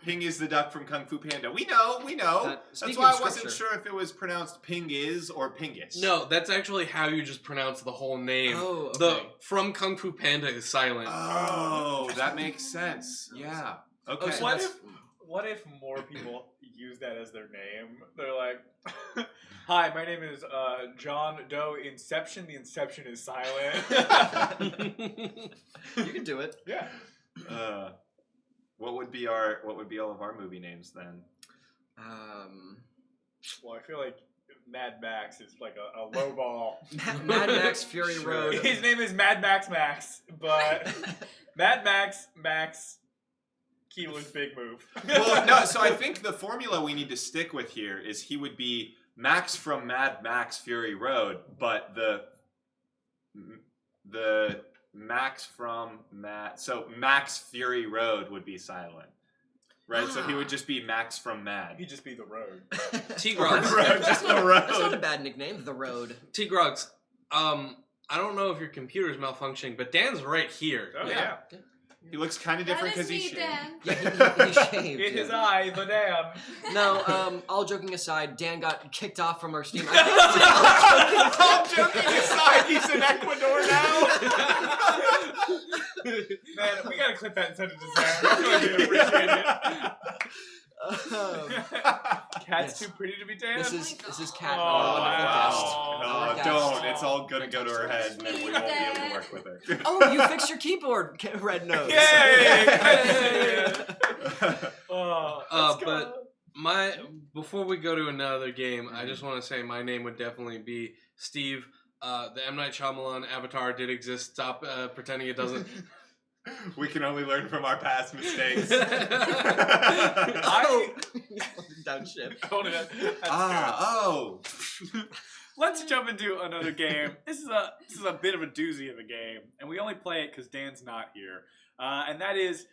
Ping is the duck from Kung Fu Panda. We know. That's speaking why of I wasn't scripture. sure if it was pronounced Ping is or Pingus. No, that's actually how you just pronounce the whole name. Oh, okay. The from Kung Fu Panda is silent. Oh, that makes sense. Yeah. Okay. Oh, so What that's- what if more people use that as their name? They're like, "Hi, my name is John Doe Inception. The Inception is silent." You can do it. Yeah. What would be all of our movie names then? Well, I feel like Mad Max is like a low ball. Mad Max Fury Sure. Road. His name is Mad Max, but Mad Max, Keeler's big move. Well, no. So I think the formula we need to stick with here is he would be Max from Mad Max Fury Road, but the Max from Max Fury Road would be silent, right? So he would just be Max from Mad. He'd just be the road. T-Grogs. Just the That's not a road. bad nickname. The Road. T-Grogs. I don't know if your computer's malfunctioning, but Dan's right here. Oh Yeah. yeah. He looks kind of different That because is he's me, shaved. Dan. Yeah, he shaved. In his yeah. eye, the damn. No, all joking aside, Dan got kicked off from our Steam. All joking aside, he's in Ecuador now. Man, we gotta clip that and send it to Sarah. I really appreciate it. Cat's yes. too pretty to be Dan. This is Cat. Oh, our wonderful wow. guest. No, Our don't. guest. It's all gonna go to her head, and then we won't be able to work with her. Oh, you fixed your keyboard, Red Nose. Yay! Let's go. But before we go to another game, I just want to say my name would definitely be Steve. The M. Night Shyamalan Avatar did exist. Stop pretending it doesn't. We can only learn from our past mistakes. Downshift. Let's jump into another game. This is a bit of a doozy of a game, and we only play it because Dan's not here. And that is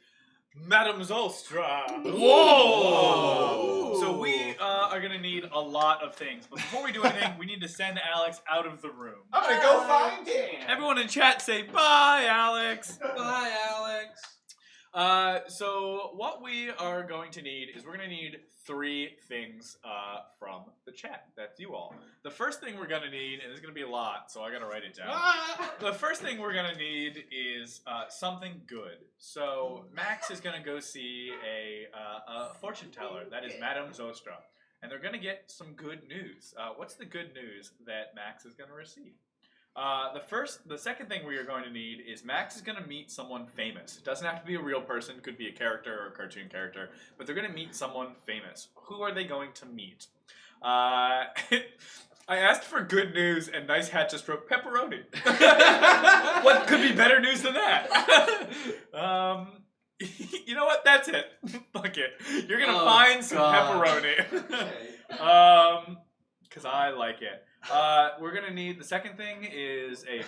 Madame Zostra. Whoa! So we are gonna need a lot of things, but before we do anything, we need to send Alex out of the room. I'm gonna go find Dan. Everyone in chat say bye, Alex. Bye, Alex. So what we are going to need is we're going to need 3 things from the chat. That's you all. The first thing we're going to need, and there's going to be a lot, so I got to write it down. The first thing we're going to need is something good. So Max is going to go see a fortune teller. That is Madame Zostra. And they're going to get some good news. What's the good news that Max is going to receive? The second thing we are going to need is Max is going to meet someone famous. It doesn't have to be a real person. It could be a character or a cartoon character. But they're going to meet someone famous. Who are they going to meet? I asked for good news, and Nice Hat just wrote pepperoni. What could be better news than that? You know what? That's it. Fuck it. You're going to find some pepperoni. Because I like it. We're gonna need, the second thing is a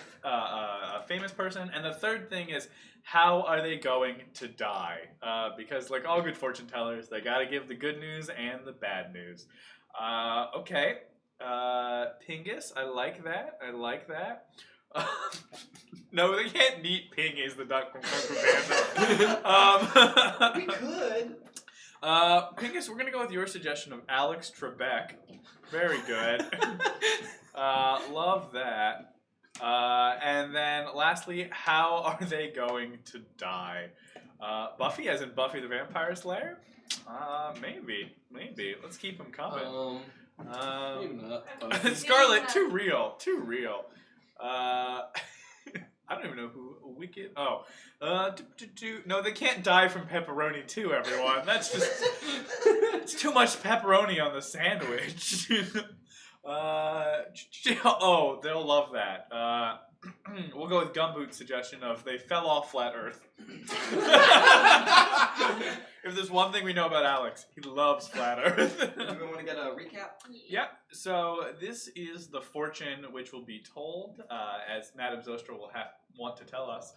famous person, and the third thing is how are they going to die? Because like all good fortune tellers, they gotta give the good news and the bad news. Okay, Pingus, I like that. No, they can't meet Pingus, the duck from Kung Fu Panda. We could. Pingus, we're gonna go with your suggestion of Alex Trebek. Very good. Love that. And then lastly, how are they going to die? Buffy, as in Buffy the Vampire Slayer? Maybe. Let's keep them coming. Maybe not. Scarlet, too real. I don't even know who Wicked. Oh, no, they can't die from pepperoni too. Everyone, that's just it's too much pepperoni on the sandwich. Oh, they'll love that. We'll go with Gumboot's suggestion of they fell off flat Earth. If there's one thing we know about Alex, he loves flat Earth. Do we want to get a recap? Yep. So this is the fortune which will be told, as Madame Zostra will want to tell us.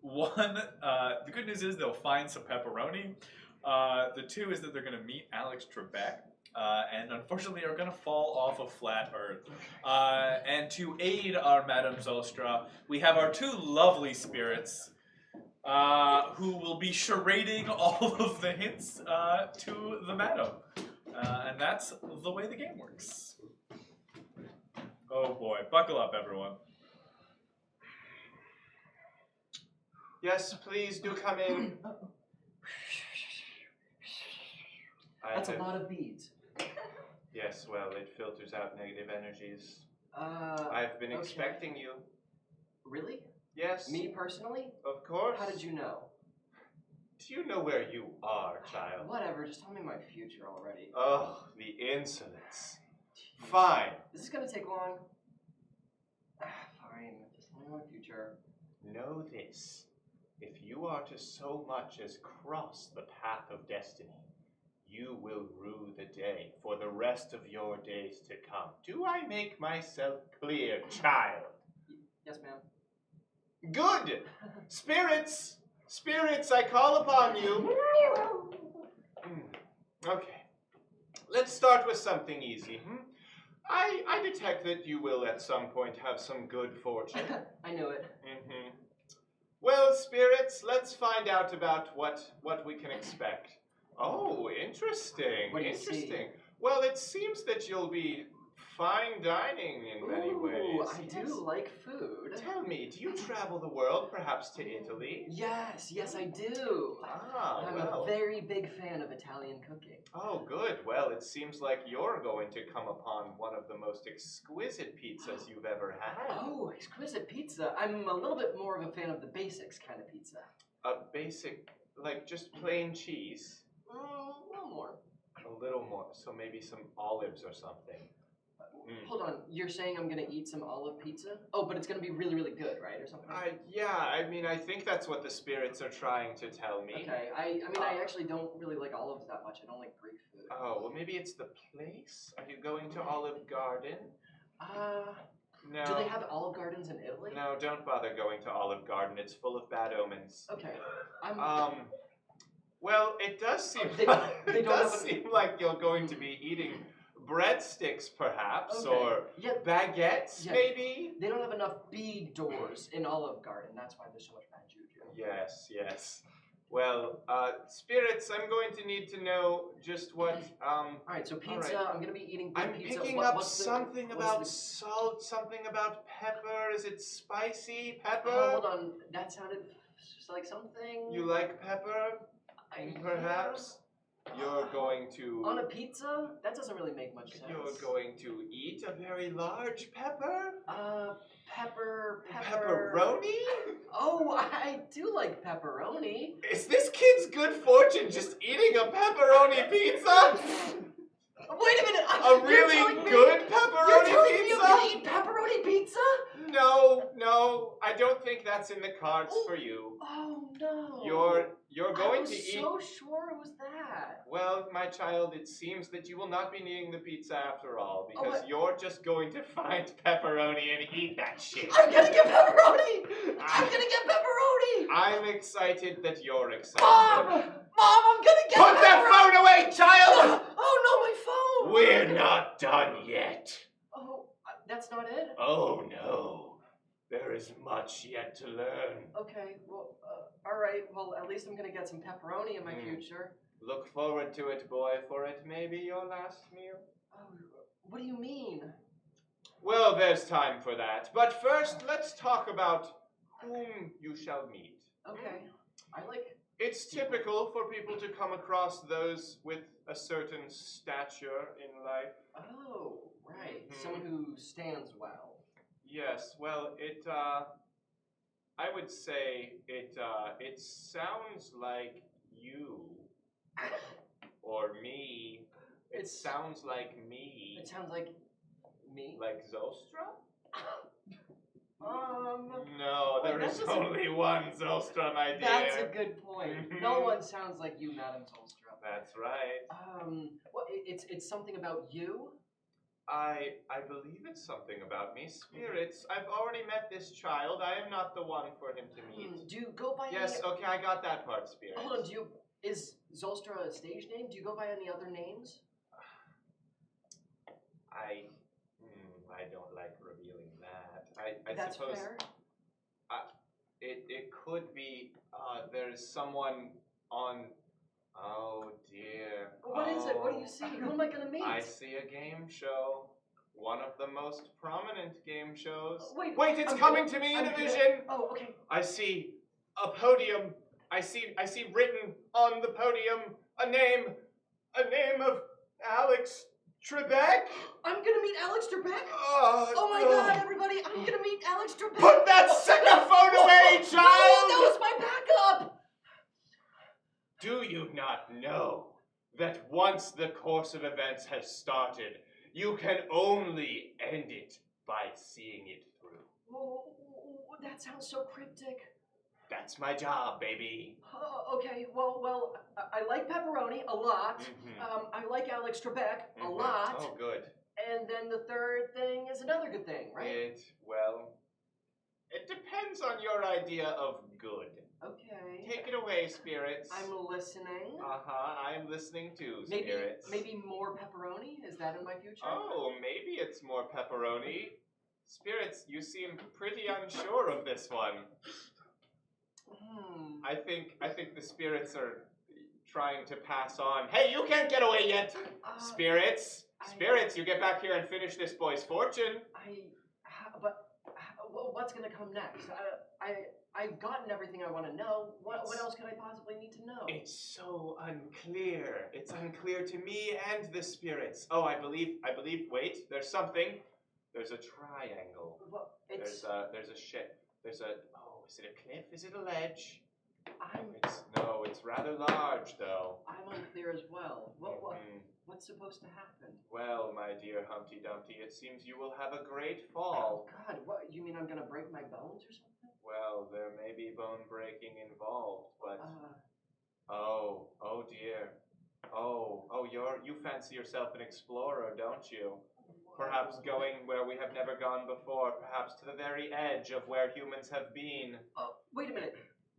The good news is they'll find some pepperoni. The 2 is that they're going to meet Alex Trebek. And unfortunately are going to fall off of flat Earth. And to aid our Madame Zostra, we have our 2 lovely spirits who will be charading all of the hints to the Madam. And that's the way the game works. Oh boy, buckle up everyone. Yes, please do come in. That's a lot of beads. Yes, well, it filters out negative energies. Uh, I've been okay. expecting you. Really? Yes. Me personally? Of course. How did you know? Do you know where you are, child? Whatever, just tell me my future already. Oh, the insolence. Fine. Is this gonna take long? Fine, just tell me my future. Know this. If you are to so much as cross the path of destiny, you will rue the day for the rest of your days to come. Do I make myself clear, child? Yes, ma'am. Good! Spirits! Spirits, I call upon you. Okay. Let's start with something easy. I detect that you will at some point have some good fortune. I knew it. Well, spirits, let's find out about what we can expect. Oh, interesting. What do you interesting. see? Well, it seems that you'll be fine dining in many Ooh, ways. I do like food. Tell me, do you travel the world, perhaps to Italy? Yes, I do. Ah, I'm well. a very big fan of Italian cooking. Oh, good. Well, it seems like you're going to come upon one of the most exquisite pizzas you've ever had. Oh, exquisite pizza. I'm a little bit more of a fan of the basics kind of pizza. A basic, like just plain cheese. A little more. A little more, so maybe some olives or something. Hold on, you're saying I'm gonna eat some olive pizza? Oh, but it's gonna be really, really good, right, or something? Yeah, I mean, I think that's what the spirits are trying to tell me. Okay, I mean, I actually don't really like olives that much. I don't like Greek food. Oh, well, maybe it's the place? Are you going to Olive Garden? No. Do they have Olive Gardens in Italy? No, don't bother going to Olive Garden. It's full of bad omens. Okay, Well, it does seem seem like you're going to be eating breadsticks, perhaps, Okay. or baguettes, Yeah. maybe. They don't have enough big doors in Olive Garden. That's why there's so much bad juju. Yes. Well, spirits, I'm going to need to know just what. All right, so pizza. all right. I'm gonna be eating big I'm pizza. picking What- up what's the- something what's about the- salt, something about pepper. Is it spicy pepper? Oh, hold on, that sounded just like something. You like pepper? Perhaps you're going to. On a pizza? That doesn't really make much sense. You're going to eat a very large pepper? Pepper. Pepperoni? Oh, I do like pepperoni. Is this kid's good fortune just eating a pepperoni pizza? Wait a minute. A really good You're pepperoni telling me I'm pizza? gonna eat pepperoni pizza? No, I don't think that's in the cards for you. Oh no. You're going to I eat. was so sure it was that. Well, my child, it seems that you will not be needing the pizza after all, because what? you're just going to find pepperoni and eat that shit. I'm gonna get pepperoni! I'm gonna get pepperoni! I'm excited that you're excited. Mom, I'm gonna get Put that phone away, child! Oh no, my phone! We're not done yet. Oh, that's not it? Oh no. There is much yet to learn. Okay, well, alright, well, at least I'm gonna get some pepperoni in my future. Look forward to it, boy, for it may be your last meal. Oh, what do you mean? Well, there's time for that. But first, let's talk about whom you shall meet. Okay, I like... It's typical for people to come across those with a certain stature in life. Oh, right, someone who stands well. Yes, well, I would say it sounds like you or me. It sounds like me. It sounds like me. Like Zostra? Well, No, there that is doesn't- only one Zostra, my dear. That's a good point. No one sounds like you, Madam Zostra. That's right. Well, it's something about you? I believe it's something about me. Spirits, I've already met this child. I am not the one for him to meet. Do you go by Yes, any... okay, I got that part, Spirit. Hold on, is Zostra a stage name? Do you go by any other names? I don't like revealing that. I That's suppose fair. it could be there's someone on. Oh dear. What is it? What do you see? Who am I gonna meet? I see a game show. One of the most prominent game shows. Wait, it's I'm coming gonna- to me I'm in a gonna- vision. Oh, okay. I see a podium. I see written on the podium a name of Alex Trebek. I'm gonna meet Alex Trebek? Oh, Oh my no. god, everybody! I'm gonna meet Alex Trebek! Put that second phone away, No, child! that was my backup! Do you not know that once the course of events has started, you can only end it by seeing it through? Oh, that sounds so cryptic. That's my job, baby. Okay, well, I like pepperoni a lot. I like Alex Trebek a lot. Oh, good. And then the third thing is another good thing, right? It depends on your idea of good. Okay. Take it away, spirits. I'm listening. I am listening too, spirits. Maybe more pepperoni? Is that in my future? Oh, maybe it's more pepperoni. Spirits, you seem pretty unsure of this one. I think the spirits are trying to pass on. Hey, you can't get away yet, spirits. Spirits, you get back here and finish this boy's fortune. What's gonna come next? I've gotten everything I want to know. What else could I possibly need to know? It's so unclear. It's unclear to me and the spirits. Oh, I believe, wait, there's something. There's a triangle. Well, There's a ship. Is it a cliff? Is it a ledge? I'm It's rather large, though. I'm unclear as well. What's supposed to happen? Well, my dear Humpty Dumpty, it seems you will have a great fall. Oh, God, what? You mean I'm gonna break my bones or something? Well, there may be bone breaking involved, but oh dear. You fancy yourself an explorer, don't you? Perhaps going where we have never gone before, perhaps to the very edge of where humans have been. Oh, wait a minute.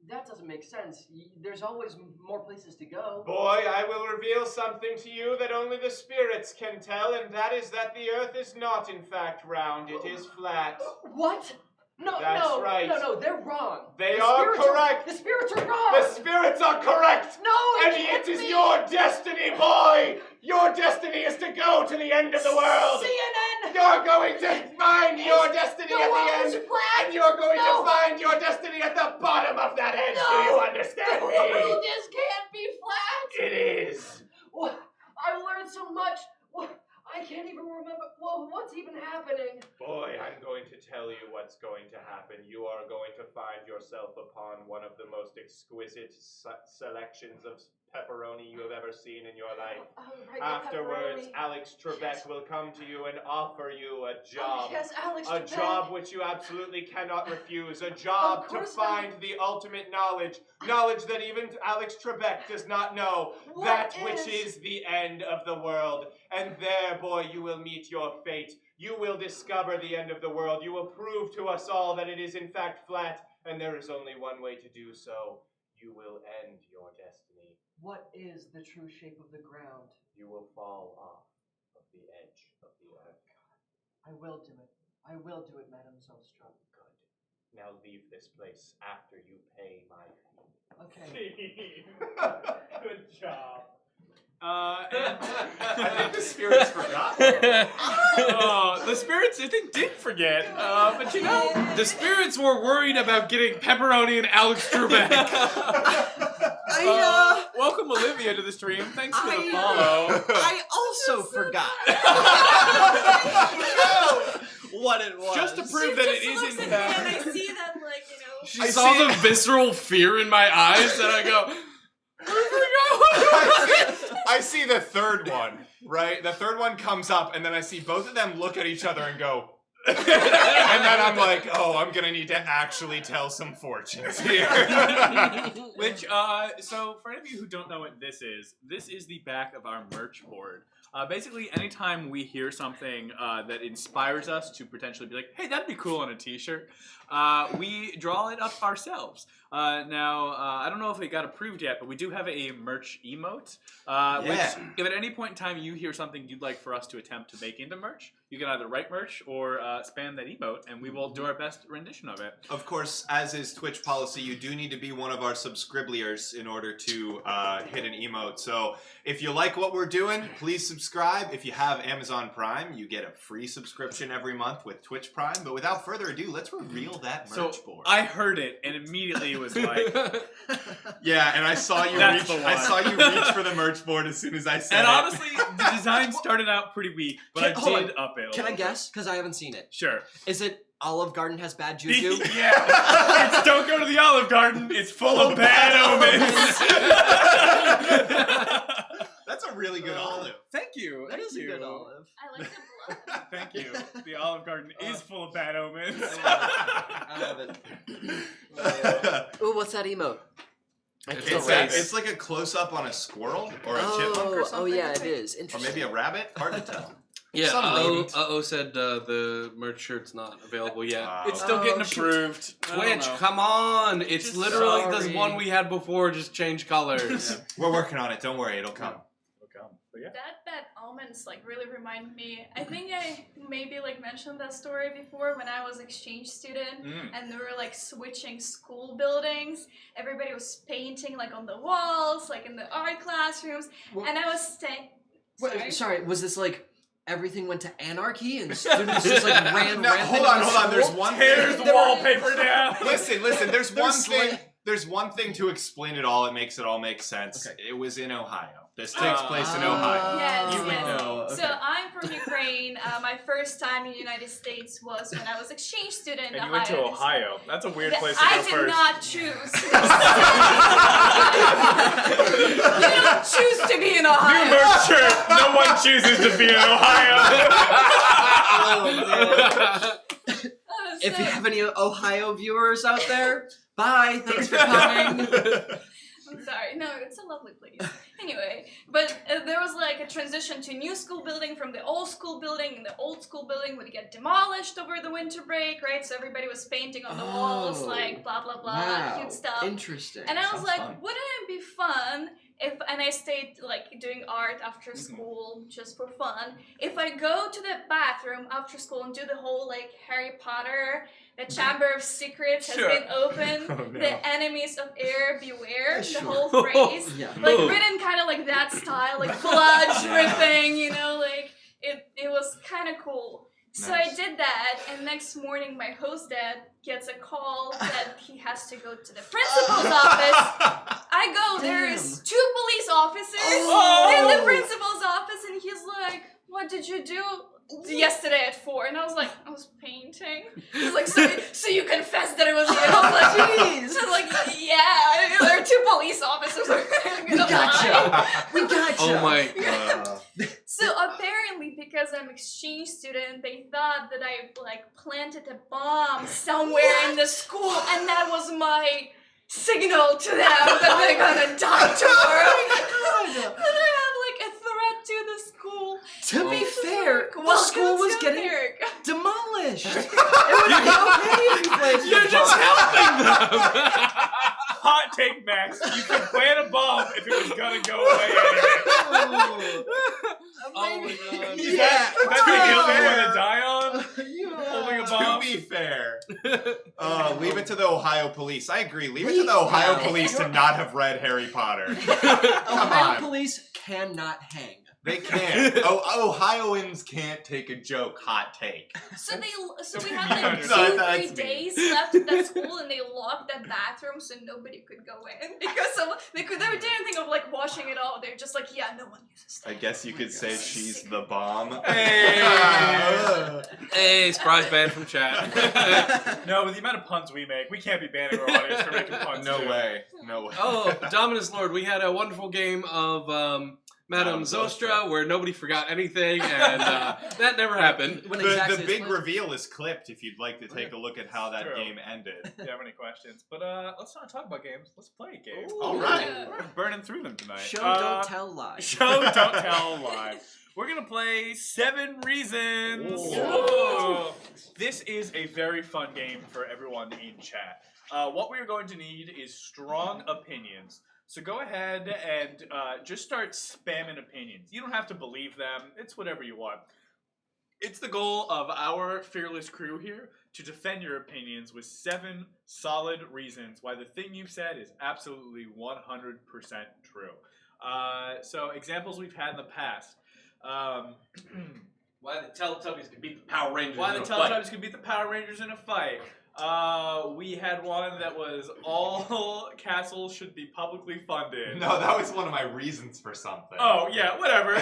That doesn't make sense. There's always more places to go. Boy, I will reveal something to you that only the spirits can tell, and that is that the earth is not in fact round, it is flat. What? No, That's right. No, they're wrong. They are correct. The spirits are wrong. The spirits are correct. No, and it is your destiny, boy. Your destiny is to go to the end of the world. CNN. You're going to find your destiny at the end, and you're going to find your destiny at the bottom of that edge. No. Do you understand me? The world just can't be flat. It is. Well, I've learned so much. Well, I can't even remember. Well, what's even happening? Boy, I'm going to tell you what's going to happen. You are going to find yourself upon one of the most exquisite selections of pepperoni you have ever seen in your life. Right, Afterwards, pepperoni. Alex Trebek Yes. will come to you and offer you a job. Yes, Alex A Trebek. job which you absolutely cannot refuse. A job to course find not. the ultimate knowledge. Knowledge that even Alex Trebek does not know. What That is? which is the end of the world. And there, boy, you will meet your fate. You will discover the end of the world. You will prove to us all that it is in fact flat, and there is only one way to do so. You will end your destiny. What is the true shape of the ground? You will fall off of the edge of the earth. I will do it. I will do it, Madame Zostra. Good. Now leave this place after you pay my fee. Okay. Good job. I think the spirits forgot. The spirits, I think, did forget. But you know, The spirits were worried about getting pepperoni and Alex Trebek. welcome Olivia to the stream. Thanks for the follow. I also forgot what it was. Just to prove that it is in And fact. I see that, like, you know. She saw the visceral fear in my eyes, and I go, I see the third one, right? The third one comes up, and then I see both of them look at each other and go, and then I'm like, oh, I'm gonna need to actually tell some fortunes here. Which, so for any of you who don't know what this is the back of our merch board. Basically, anytime we hear something that inspires us to potentially be like, hey, that'd be cool on a t-shirt, we draw it up ourselves. Now, I don't know if it got approved yet, but we do have a merch emote, which if at any point in time you hear something you'd like for us to attempt to make into merch, you can either write merch or spam that emote, and we will do our best rendition of it. Of course, as is Twitch policy, you do need to be one of our subscribliers in order to hit an emote. So if you like what we're doing, please subscribe. If you have Amazon Prime, you get a free subscription every month with Twitch Prime. But without further ado, let's reveal that merch board. I heard it, and immediately it was like... Yeah, and I saw you That's reach. the I one. saw you reach for the merch board as soon as I said And it. honestly, the design started out pretty weak, but Hold I on. did up it a Can I little guess? Because I haven't seen it. Sure. Is it Olive Garden has bad juju? Yeah. It's don't go to the Olive Garden. It's full of bad omens. That's a really good olive. Thank you. That Thank is a you. good olive. I like the blood. Thank you. The Olive Garden is full of bad omens. I love it. Ooh, what's that emote? It's like a close-up on a squirrel or a chipmunk or something. Oh yeah, it is. Or Interesting. maybe a rabbit. Hard to tell. yeah, Some rodent. Uh-oh said the merch shirt's not available yet. It's still getting shoot. approved. I don't Twitch, know. come on! It's Just literally sorry. the one we had before, just change colors. We're working on it. Don't worry, it'll come. But yeah. That almonds like really remind me. I think I maybe like mentioned that story before when I was exchange student and they were like switching school buildings. Everybody was painting like on the walls, like in the art classrooms, and I was staying. Wait, sorry, was this like everything went to anarchy and students just like ran No, rampant. hold on. in the There's school? one Tears thing. the wallpaper down. Listen. There's They're one sla- thing. There's one thing to explain it all. It makes it all make sense. Okay. It was in Ohio. This takes place in Ohio. Yes, You would yes. know. So I'm from Ukraine. My first time in the United States was when I was exchange student in And you Ohio. went to Ohio. That's a weird place to I go did first. not choose. You don't choose to be in New Ohio. merch shirt. No one chooses to be in Ohio. If you have any Ohio viewers out there, bye. Thanks for coming. I'm sorry. No, it's a lovely place. Anyway, but there was like a transition to new school building from the old school building, and the old school building would get demolished over the winter break, right? So everybody was painting on the walls, Oh. like blah blah blah, Wow. cute stuff. Interesting. And I was Sounds like, fun. wouldn't it be fun if, and I stayed like doing art after school just for fun, if I go to the bathroom after school and do the whole like Harry Potter, the Chamber of Secrets has Sure. been opened, Oh, no. the enemies of air beware, Sure. the whole phrase. Yeah. Like Oh. written kind of like that style, like blood dripping, you know, like it was kind of cool. So I Nice. did that, and next morning my host dad gets a call that he has to go to the principal's office. I go, there is 2 police officers in the principal's office, and he's like, "What did you do yesterday at 4?" And I was like, "I was painting." He's like, so you confessed that it was you?" And I was like, "Jeez." So I was like, "Yeah, there are 2 police officers." We gotcha. We gotcha. Oh my. So apparently, because I'm exchange student, they thought that I like planted a bomb somewhere in the school, and that was my signal to them that they're gonna die tomorrow. And I have like a threat to the school. To be fair, the Welcome school was to getting America. demolished. It would be okay if you planted You're a just bomb. helping them. Hot take, Max. You could plant a bomb if it was gonna go away anyway. Oh my god. Is that the hill you want to die on? Holding a To bomb? be fair, leave it to the Ohio police. I agree. Leave it to the Ohio No. police to not have read Harry Potter. Ohio on. police cannot hang. They can't. Ohioans can't take a joke. Hot take. So we Okay, had you like understand. 2-3 That's me. days left at that school, and they locked that bathroom so nobody could go in because they didn't think of like washing it all. They're just like, yeah, no one uses that. I guess you could say she's the bomb. Hey. Hey, surprise ban from chat. No, with the amount of puns we make, we can't be banning our audience for making puns. No too. way. No way. Oh, Dominus Lord, we had a wonderful game of Madame Madame Zostra Zostra. where nobody forgot anything, and that never happened. When The exactly big it's- reveal is clipped if you'd like to take a look at how that True. game ended. Do you have any questions? But let's not talk about games. Let's play a game. Ooh. All right. We're burning through them tonight. Show, don't tell, lie. Show, don't tell, lie. We're gonna play 7 Reasons. Ooh. Ooh. This is a very fun game for everyone in chat. What we're going to need is strong opinions. So go ahead and just start spamming opinions. You don't have to believe them. It's whatever you want. It's the goal of our fearless crew here to defend your opinions with 7 solid reasons why the thing you've said is absolutely 100% true. So examples we've had in the past. Why the Teletubbies could beat the Power Rangers Why in the a fight. Teletubbies could beat the Power Rangers in a fight. We had one that was all castles should be publicly funded. No, that was one of my reasons for something. Oh, yeah, whatever.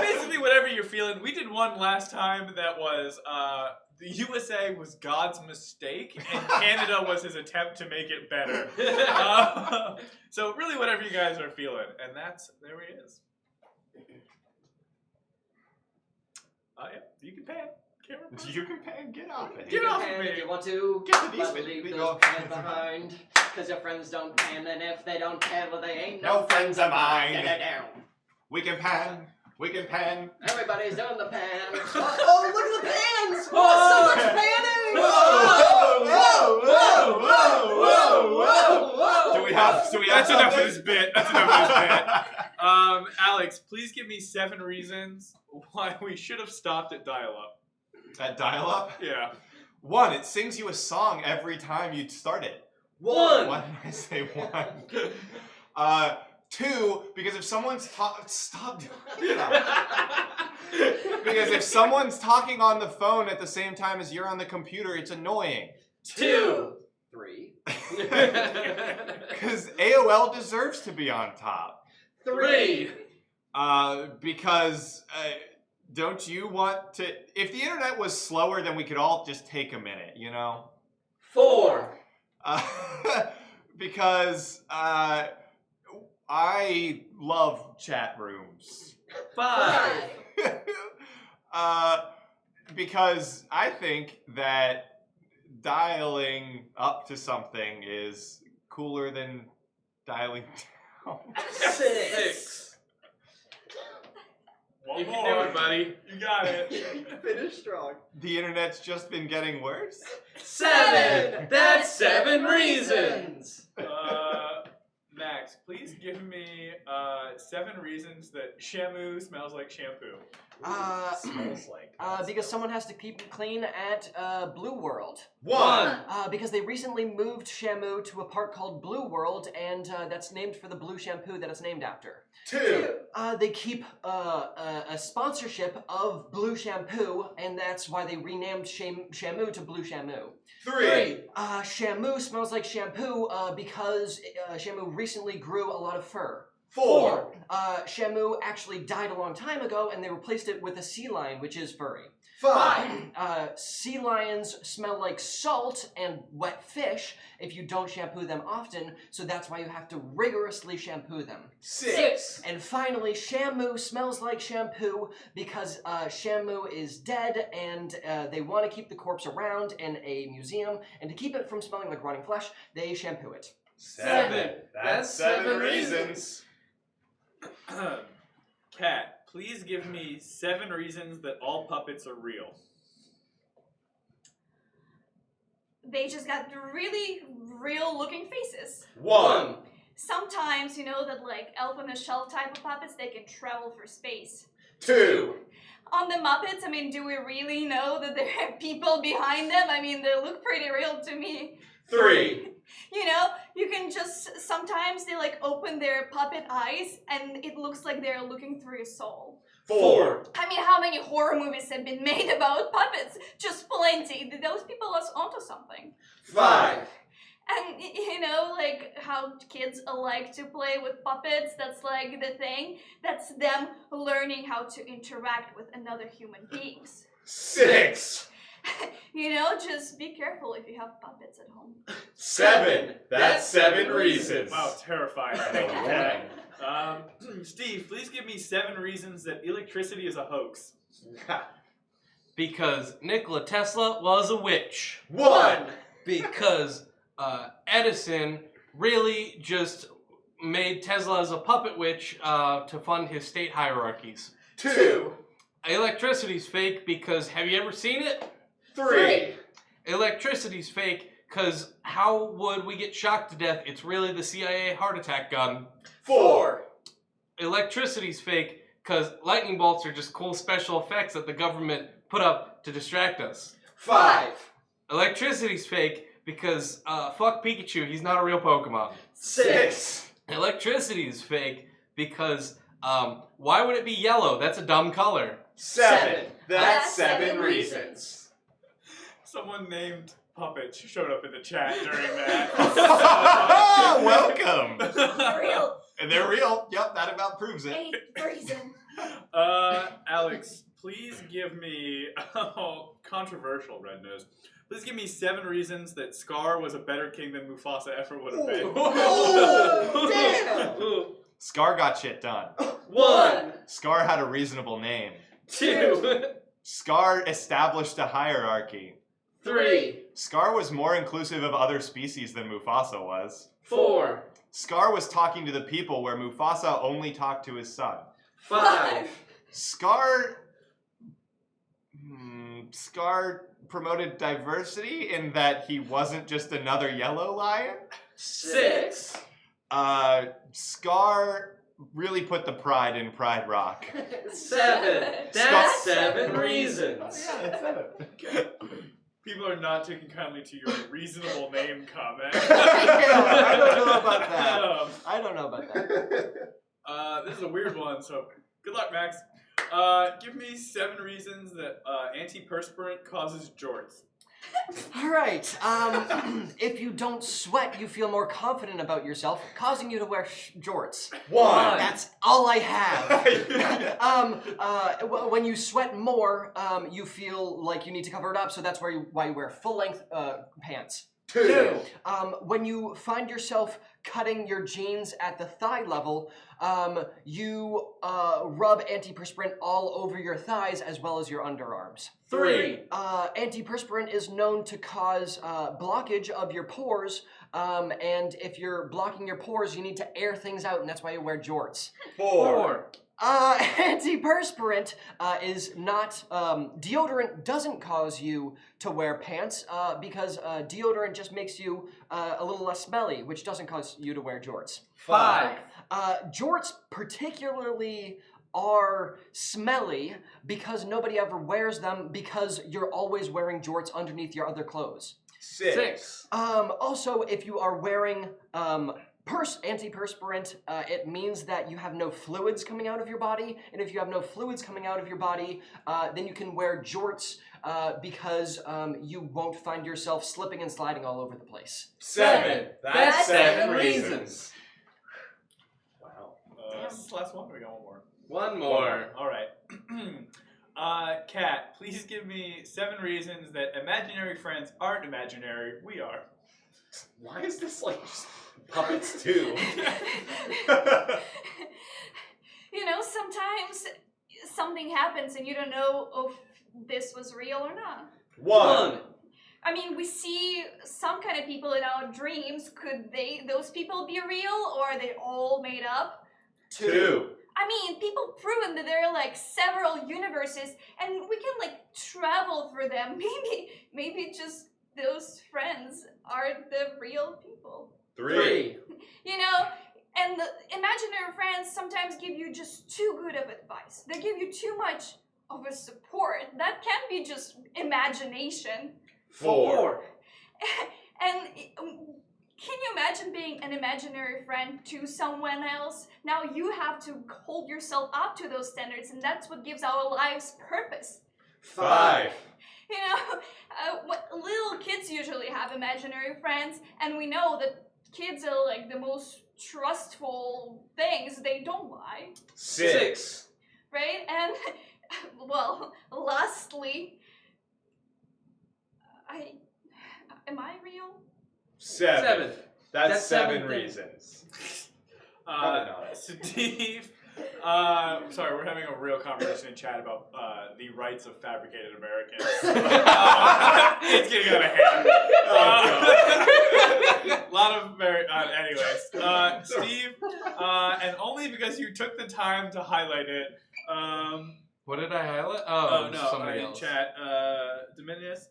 Basically, whatever you're feeling. We did one last time that was the USA was God's mistake, and Canada was his attempt to make it better. So really, whatever you guys are feeling, and there he is. Yeah, you can pan. Camera. You can pay and get off it. Get off Pan of me. if you want to, Get to these but bit- leave we those go. pans behind. Cause your friends don't pan, and if they don't pan, well, they ain't No friends of mine. Da-da-down. We can pan. We can pan. Everybody's doing the pan. Oh, look at the pans! Whoa! So much panning! Do we have That's enough of something? this bit. That's enough of this bit. Alex, please give me 7 reasons why we should have stopped at dial-up. At dial-up? Yeah. 1, it sings you a song every time you start it. One. Why did I say 1? 2, because if someone's stop doing that. Because if someone's talking on the phone at the same time as you're on the computer, it's annoying. 2. 3. Because AOL deserves to be on top. 3. Because don't you want to? If the internet was slower, then we could all just take a minute, you know? 4. Because I love chat rooms. 5. Because I think that dialing up to something is cooler than dialing down. 6. One You can more. do it, buddy. You got it. Finish strong. The internet's just been getting worse? 7. That's 7 reasons. Max, please give me 7 reasons that Shamu smells like shampoo. Smells like. Because someone has to keep it clean at Blue World. 1. Because they recently moved Shamu to a park called Blue World, and that's named for the blue shampoo that it's named after. 2. They keep a sponsorship of Blue Shampoo, and that's why they renamed Shamu to Blue Shamu. 3. Shamu smells like shampoo because Shamu recently grew a lot of fur. 4. Shamu actually died a long time ago, and they replaced it with a sea lion, which is furry. 5. Sea lions smell like salt and wet fish if you don't shampoo them often, so that's why you have to rigorously shampoo them. 6. And finally, Shamu smells like shampoo because Shamu is dead, and they want to keep the corpse around in a museum, and to keep it from smelling like rotting flesh, they shampoo it. 7. That's 7 reasons. Kat, please give me 7 reasons that all puppets are real. They just got really real looking faces. 1. Sometimes, you know, that like elf on the shelf type of puppets, they can travel through space. 2. On the Muppets, I mean, do we really know that there are people behind them? I mean, they look pretty real to me. 3. You know, you can just, sometimes they like open their puppet eyes and it looks like they're looking through your soul. 4. I mean, how many horror movies have been made about puppets? Just plenty. Those people are onto something. 5. And, you know, like how kids like to play with puppets, that's like the thing. That's them learning how to interact with another human beings. 6. You know, just be careful if you have puppets at home. 7. That's 7 reasons. Wow, terrifying. Thank you, Kat. Steve, please give me 7 reasons that electricity is a hoax. Because Nikola Tesla was a witch. 1. Because Edison really just made Tesla as a puppet witch to fund his state hierarchies. 2. Electricity's fake because have you ever seen it? 3. Electricity's fake because how would we get shocked to death? It's really the CIA heart attack gun. 4. Electricity's fake because lightning bolts are just cool special effects that the government put up to distract us. 5. Electricity's fake because fuck Pikachu, he's not a real Pokemon. 6. Electricity is fake because why would it be yellow? That's a dumb color. 7. That's 7 reasons. Someone named Puppet showed up in the chat during that. Welcome. Real. And they're real. Yep, that about proves it. 8 reason. Alex, please give me controversial Red Nose. Please give me 7 reasons that Scar was a better king than Mufasa ever would have been. Damn! Scar got shit done. 1. Scar had a reasonable name. 2. Scar established a hierarchy. 3. Scar was more inclusive of other species than Mufasa was. 4. Scar was talking to the people where Mufasa only talked to his son. 5. Scar promoted diversity in that he wasn't just another yellow lion. 6. Scar really put the pride in Pride Rock. 7. That's 7 reasons. People are not taking kindly to your reasonable name comment. I don't know about that. I don't know about that. This is a weird one, so good luck, Max. Give me 7 reasons that antiperspirant causes jorts. All right. If you don't sweat, you feel more confident about yourself, causing you to wear jorts. 1. That's all I have. When you sweat more, you feel like you need to cover it up, so that's why you wear full-length pants. 2. When you find yourself cutting your jeans at the thigh level, you rub antiperspirant all over your thighs as well as your underarms. 3. Antiperspirant is known to cause blockage of your pores, and if you're blocking your pores, you need to air things out, and that's why you wear jorts. 4. Antiperspirant is not, deodorant doesn't cause you to wear pants because deodorant just makes you a little less smelly, which doesn't cause you to wear jorts. 5. Jorts particularly are smelly because nobody ever wears them because you're always wearing jorts underneath your other clothes. 6. Also, if you are wearing antiperspirant, it means that you have no fluids coming out of your body, and if you have no fluids coming out of your body, then you can wear jorts because you won't find yourself slipping and sliding all over the place. 7. That's 7 reasons. reasons. Wow. This is the last one. We got one more. One more. All right. Kat, please give me 7 reasons that imaginary friends aren't imaginary. We are. Why is this like just puppets too? You know, sometimes something happens and you don't know if this was real or not. 1. I mean, we see some kind of people in our dreams. Could those people be real, or are they all made up? 2. I mean, people proven that there are like several universes, and we can like travel through them. Maybe just those friends are the real people. 3. You know, and the imaginary friends sometimes give you just too good of advice. They give you too much of a support. That can't be just imagination. 4. And can you imagine being an imaginary friend to someone else? Now you have to hold yourself up to those standards, and that's what gives our lives purpose. 5. You know, little kids usually have imaginary friends, and we know that kids are like the most trustful things. They don't lie, 6. right? And, well, lastly, am I real? 7. That's That's 7 7 reasons. Probably not. Steve, sorry, we're having a real conversation in chat about the rights of fabricated Americans. It's getting out of hand. A lot of anyways. Steve, and only because you took the time to highlight it. What did I highlight? Oh no, somebody in else. chat, Dominius.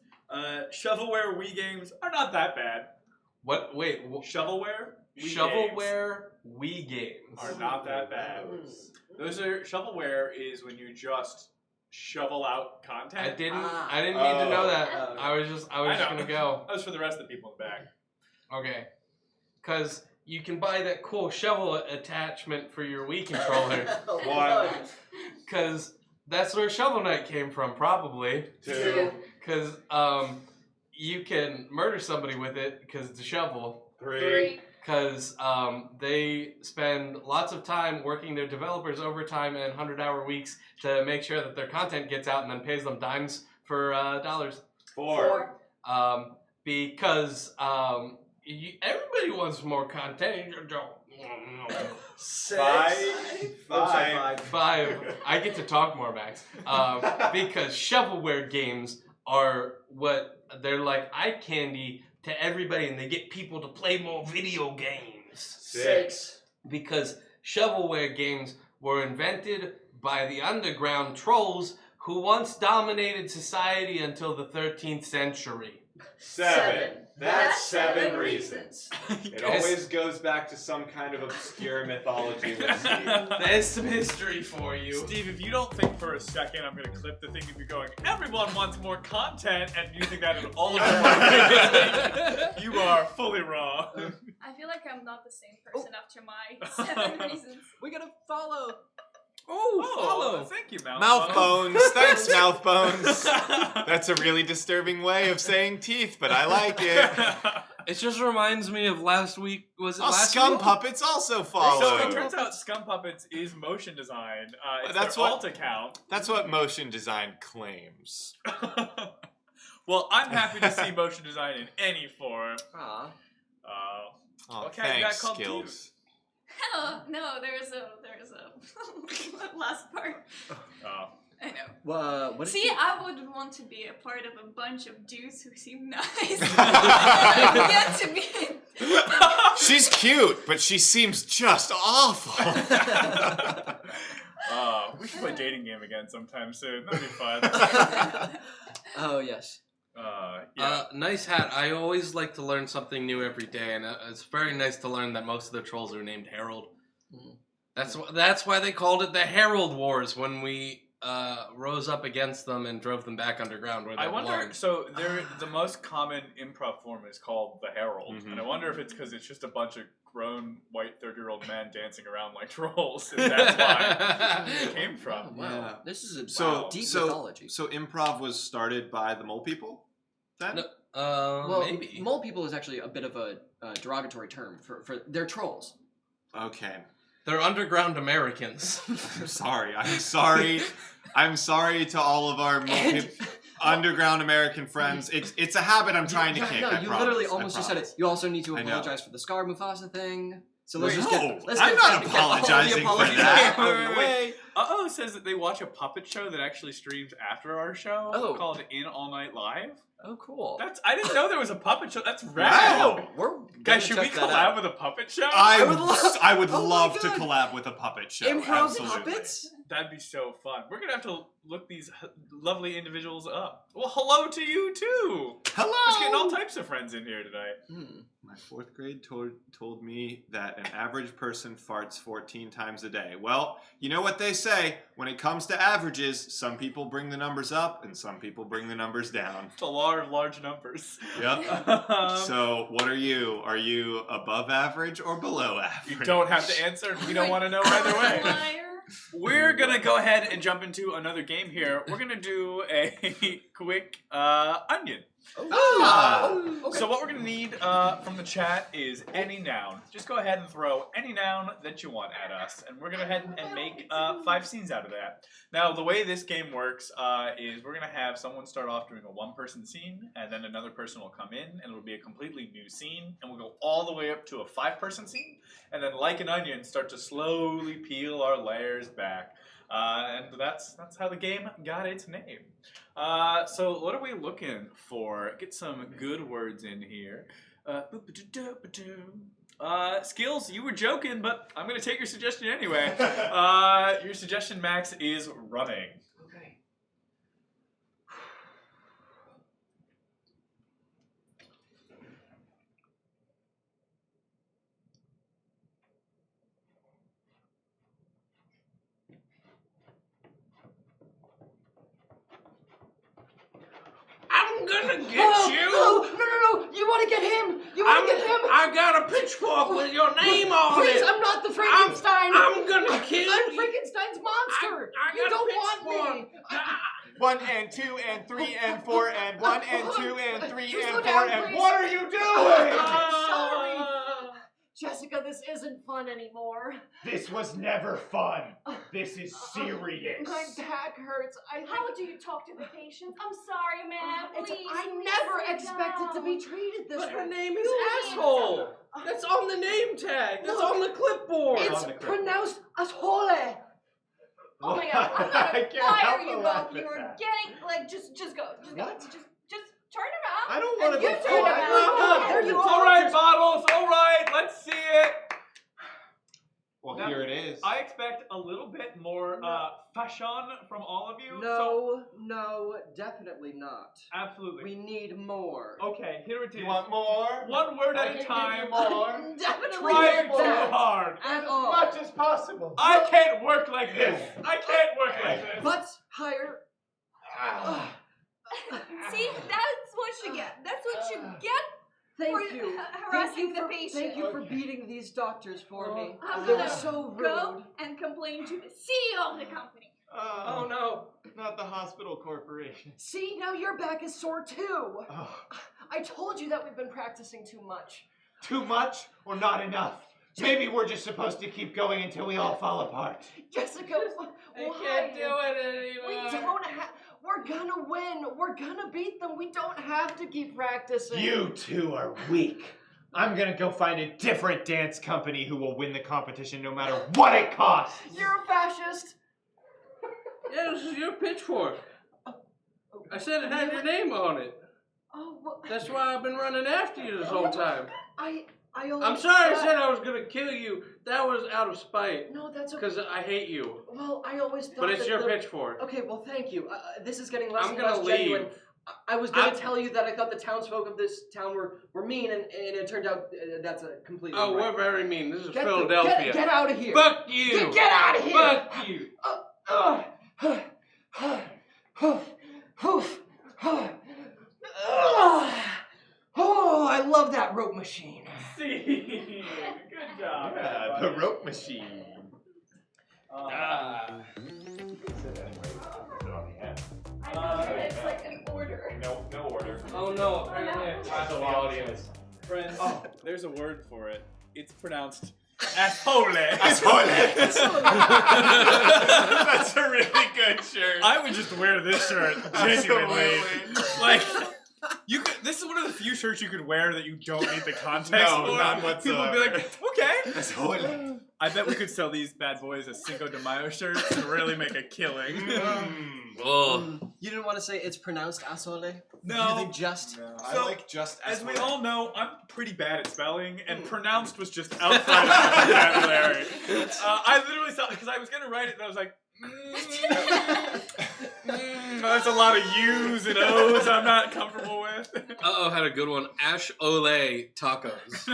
Shovelware Wii games are not that bad. What? Wait. Shovelware? Wii Shovelware Wii games games are not that bad. Those are shovelware is when you just shovel out content. I didn't need to know that. Oh. I was just I know. gonna go. That was for the rest of the people in the back. Okay. Cause you can buy that cool shovel attachment for your Wii controller. 1. Cause that's where Shovel Knight came from, probably. 2. Cause you can murder somebody with it because it's a shovel. 3. Because they spend lots of time working their developers overtime and 100-hour weeks to make sure that their content gets out and then pays them dimes for dollars. 4. Because everybody wants more content. 6. 5. 5. I get to talk more, Max. Because shovelware games are they're like eye candy to everybody, and they get people to play more video games. 6. Because shovelware games were invented by the underground trolls who once dominated society until the 13th century. 7. That's 7 reasons. It Yes. always goes back to some kind of obscure mythology with Steve. There's some history for you. Steve, if you don't think for a second, I'm going to clip the thing of you going, everyone wants more content, and using that in all of your marketing, you are fully wrong. I feel like I'm not the same person after my 7 reasons. We gotta follow. follow. Thank you, Mouth Mouth bones. Thanks, mouth bones. That's a really disturbing way of saying teeth, but I like it. It just reminds me of last week. Was it Oh, last Scum week? Puppets also So follow. it turns out Scum Puppets is motion design. It's That's their what- alt account. That's what motion design claims. Well, I'm happy to see motion design in any form. Aw. Oh, Okay, you got thanks, called Skills. Oh, no, there's a last part. Oh. I know. What did See, you- I would want to be a part of a bunch of dudes who seem nice. Get to be. She's cute, but she seems just awful. We should play dating game again sometime soon. That'd be fun. Oh yes. Yeah. Nice hat. I always like to learn something new every day, and it's very nice to learn that most of the trolls are named Harold. That's why they called it the Herald Wars when we rose up against them and drove them back underground where they I wonder. belonged. So the most common improv form is called the Herald, Mhm. and I wonder if it's because it's just a bunch of grown white 30-year-old men dancing around like trolls. And that's why it came from. Wow. Yeah. This is a So, deep so, mythology. so improv was started by the mole people? Then? No, Well, maybe. mole people is actually a bit of a derogatory term for they're trolls. Okay. They're underground Americans. I'm sorry. I'm sorry to all of our underground American friends. It's a habit I'm trying to kick. No, I you promise, literally I almost just said it. promise. You also need to I know. apologize for the Scar Mufasa thing. So Wait, let's just no, get. Let's I'm get not get all of the apologizing for apologies that. out of the way. Uh-oh says that they watch a puppet show that actually streams after our show Oh. called In All Night Live. Oh, cool. I didn't know there was a puppet show. That's rad. Wow. We're Guys, should we check that collab out. with a puppet show? I would would love- oh my love to God. collab with a puppet show. Improv Absolutely. puppets? That'd be so fun. We're gonna have to look these lovely individuals up. Well, hello to you too. Hello. Just getting all types of friends in here today. My fourth grade told me that an average person farts 14 times a day. Well, you know what they say. When it comes to averages, some people bring the numbers up and some people bring the numbers down. It's a law of large numbers. Yep. So, what are you? Are you above average or below average? You don't have to answer. We don't want to know either way. Liar. We're gonna go ahead and jump into another game here. We're gonna do a quick onion. Ah. Okay. So what we're gonna need from the chat is any noun. Just go ahead and throw any noun that you want at us, and we're gonna head and make 5 scenes out of that. Now, the way this game works is we're gonna have someone start off doing a 1-person scene, and then another person will come in, and it'll be a completely new scene, and we'll go all the way up to a 5-person scene, and then like an onion, start to slowly peel our layers back. And that's how the game got its name. So what are we looking for? Get some good words in here. Skills, you were joking, but I'm going to take your suggestion anyway. Your suggestion, Max, is running. Okay. I'm gonna get you. Oh, no! You want to get him! You want to get him! I got a pitchfork with your name on Please, it. I'm not the Frankenstein! I'm gonna kill I'm you. Frankenstein's monster! I You got a don't want me! pitchfork. 1 and 2 and 3 and 4 and 1 and 2 and 3 Just and slow 4 down, and please. what are you doing? Sorry. Jessica, this isn't fun anymore. This was never fun. This is serious. My back hurts. How do you talk to the patients? I'm sorry, ma'am. It's- Please, I please never sit expected to down. be treated this But way. her name is You asshole. That's on the name tag. That's on the clipboard. It's on the crib. pronounced as hole. Oh my god, I'm gonna I can't fire help you but laugh both. at You're that. getting, like, just go. Just go. What? Just turn around. I don't want to And be you turn fired. around. There you All are. right, Bottles. All right, let's see it. Well, Now, here it is. I expect a little bit more fashion from all of you. No, definitely not. Absolutely. We need more. Okay, here it is. You want more? One word I at a can time. give you more. Definitely Try need too that. hard. At As all. much as possible. I can't work like this. I can't work like this. But higher. Ah. See, that's what you get. That's what you get Thank you. Harassing the patient. Thank you for beating these doctors for me. I'm They were gonna so rude. go and complain to the CEO of the company. Oh no. Not the hospital corporation. See, now your back is sore too. Oh. I told you that we've been practicing too much. Too much or not enough? Maybe we're just supposed to keep going until we all fall apart. Jessica, why? I can't do it We anymore. don't have. We're gonna win. We're gonna beat them. We don't have to keep practicing. You two are weak. I'm gonna go find a different dance company who will win the competition no matter what it costs. You're a fascist. Yeah, this is your pitchfork. I said it had your name on it. Oh, well, That's why I've been running after you this whole time. I only. I'm sorry I said I was gonna kill you. That was out of spite. No, that's okay. Because I hate you. Well, I always thought. But it's that your the... pitchfork. Okay, well, thank you. This is getting less I'm and gonna less leave. genuine. I was gonna tell you that I thought the townsfolk of this town were mean, and it turned out that's a completely. Oh, right. we're very mean. This is Philadelphia. Get out of here. Fuck you. Get out of here. Fuck you. Oh, I love that rope machine. See, good job. Yeah, the rope machine. I it's like an order. No order. Oh no, apparently I tried the audience. Friends, there's a word for it. It's pronounced asshole. That's a really good shirt. I would just wear this shirt genuinely. Like, you could. This is one of the few shirts you could wear that you don't need the context No, for. none People would be like, okay. That's holy. I bet we could sell these bad boys as Cinco de Mayo shirts and really make a killing. Oh. You didn't want to say it's pronounced asole? No. You think just? I So, like just As we well. all know, I'm pretty bad at spelling, and pronounced was just outside of my vocabulary. I literally saw because I was gonna write it, and I was like, that's a lot of U's and O's I'm not comfortable with. Uh-oh, had a good one. Ash Ole tacos.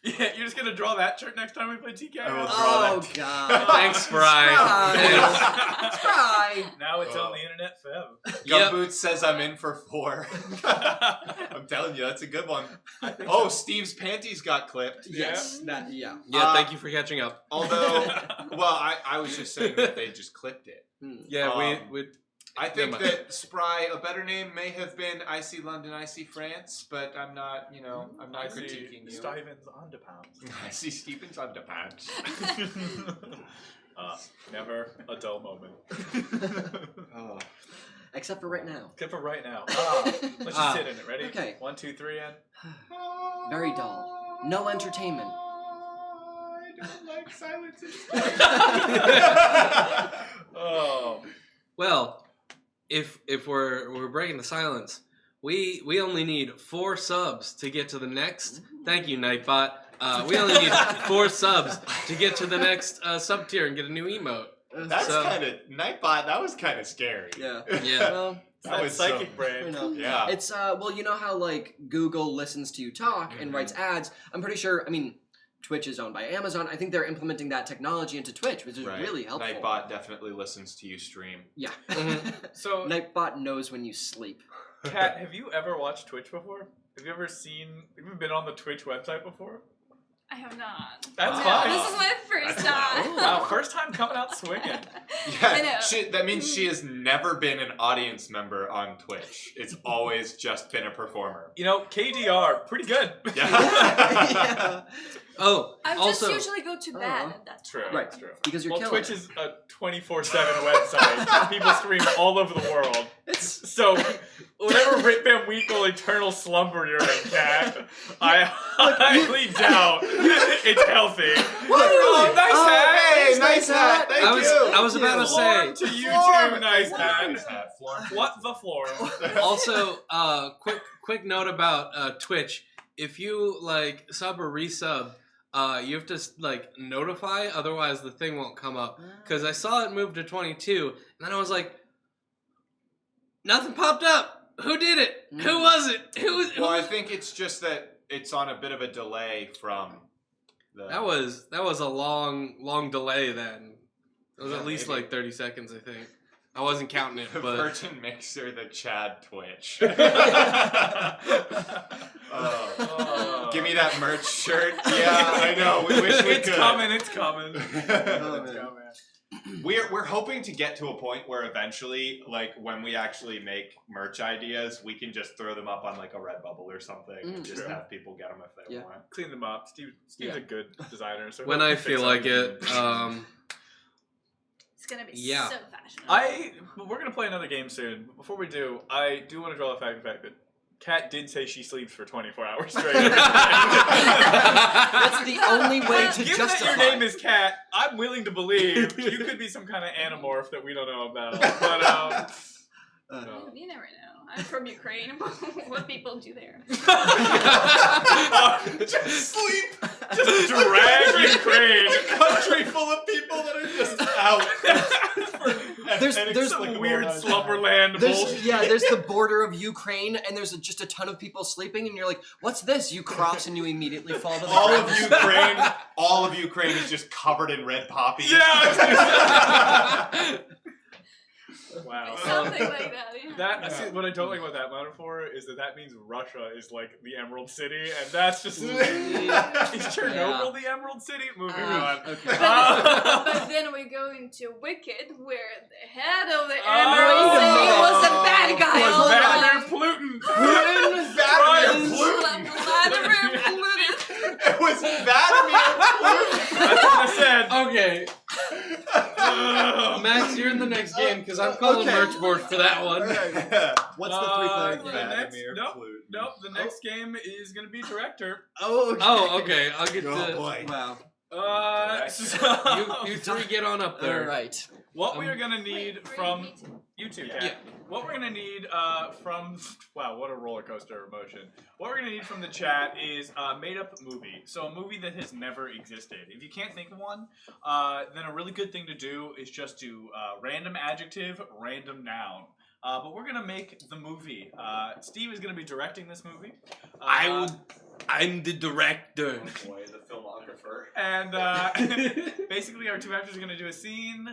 Yeah, you're just gonna draw that shirt next time we play TK. I will draw Oh that. God! Thanks, Fry. Thanks. Try. Now it's on the internet forever. Yep. Gumboots says I'm in for 4. I'm telling you, that's a good one. I think Oh, so. Steve's panties got clipped. Yes. That. Yeah. Yeah, thank you for catching up. Although, well, I was just saying that they just clipped it. Yeah, we I think Never mind. that Spry, a better name may have been Icy London, Icy France, but I'm not, I'm not critiquing you. Stevens underpants. I see Stevens underpants. Never a dull moment. Oh. Except for right now. Except for right now. Let's just sit in it. Ready? Okay. 1, 2, 3, and. Very dull. No entertainment. I don't like silences. Oh. well, if we're breaking the silence, we only need 4 subs to get to the next. Thank you, Nightbot. We only need 4 subs to get to the next sub tier and get a new emote. That's So- kind of Nightbot. That was kind of scary. Yeah. Yeah. Well, That was psychic so- brain. you know. Yeah. It's well, you know how like Google listens to you talk and writes ads. I'm pretty sure. I mean, Twitch is owned by Amazon. I think they're implementing that technology into Twitch, which is Right. really helpful. Nightbot definitely listens to you stream. Yeah. So, Nightbot knows when you sleep. Kat, have you ever watched Twitch before? Have you ever been on the Twitch website before? I have not. That's No, fine. This is my first That's time. Wow, first time coming out swinging. I know. That means she has never been an audience member on Twitch. It's always just been a performer. You know, KDR, pretty good. Yeah. Oh, I also, just usually go to bed at that True. time. Right. True. Because you're Well, killing Twitch it. is a 24/7 website. People stream all over the world. So, whatever Rip Van Winkle eternal slumber you're in, Kat, I highly doubt it's healthy. Oh, nice hat! Hey, nice hat. Thank you. I was about to Floor say. to you too, nice Nice hat. hat. Florence. What the floor? Also, quick note about Twitch. If you like sub or resub, you have to like notify, otherwise the thing won't come up. Because I saw it move to 22, and then I was like, nothing popped up. Who did it? Who was it? Who? Well, I think it's just that it's on a bit of a delay from the. That was a long delay then. It was Yeah, at least maybe. like 30 seconds, I think. I wasn't counting it, The but Virgin Mixer, the Chad Twitch. Give me that merch shirt. Yeah, I know. We wish we It's could. coming. It's coming. We're hoping to get to a point where eventually, like when we actually make merch ideas, we can just throw them up on like a Redbubble or something and just have people get them if they Yeah. want. Clean them up. Steve's a good designer. So when he'll I fix feel like it, It's gonna be Yeah. so fashionable. We're gonna play another game soon. Before we do, I do want to draw the fact that Kat did say she sleeps for 24 hours straight. That's the only way to Given justify. that your name is Kat, I'm willing to believe you could be some kind of animorph that we don't know about. But You never know. I'm from Ukraine. What people do there? Just sleep. just drag Ukraine. A country full of people that are just out. There's Some weird slumberland bullshit. there's the border of Ukraine, and there's just a ton of people sleeping, and you're like, "What's this?" You cross, and you immediately fall to the ground. All of Ukraine is just covered in red poppy. Yeah. Wow. Something like that. Yeah. See, what I don't like about that metaphor is that means Russia is like the Emerald City, and that's just is Chernobyl the Emerald City? Moving on. Okay. But then we go into Wicked, where the head of the Emerald City was a bad guy all the Vladimir time. Putin. Vladimir Putin. It was Vladimir Putin. That's what I said. okay. Max, you're in the next game because I'm calling merch board for that one. What's the three-player the game? next, nope. The next game is gonna be director. Oh, okay. Oh, okay. I'll get Oh to. boy. Wow. You three get on up there. All right. What we are gonna need Wait, from me too. you two, Yeah. Kat. What we're gonna need from what a roller coaster of emotion. What we're gonna need from the chat is a made up movie. So a movie that has never existed. If you can't think of one, then a really good thing to do is just do random adjective, random noun. But we're gonna make the movie. Steve is gonna be directing this movie. I'm the director. Boy, the filmographer. And basically, our two actors are going to do a scene.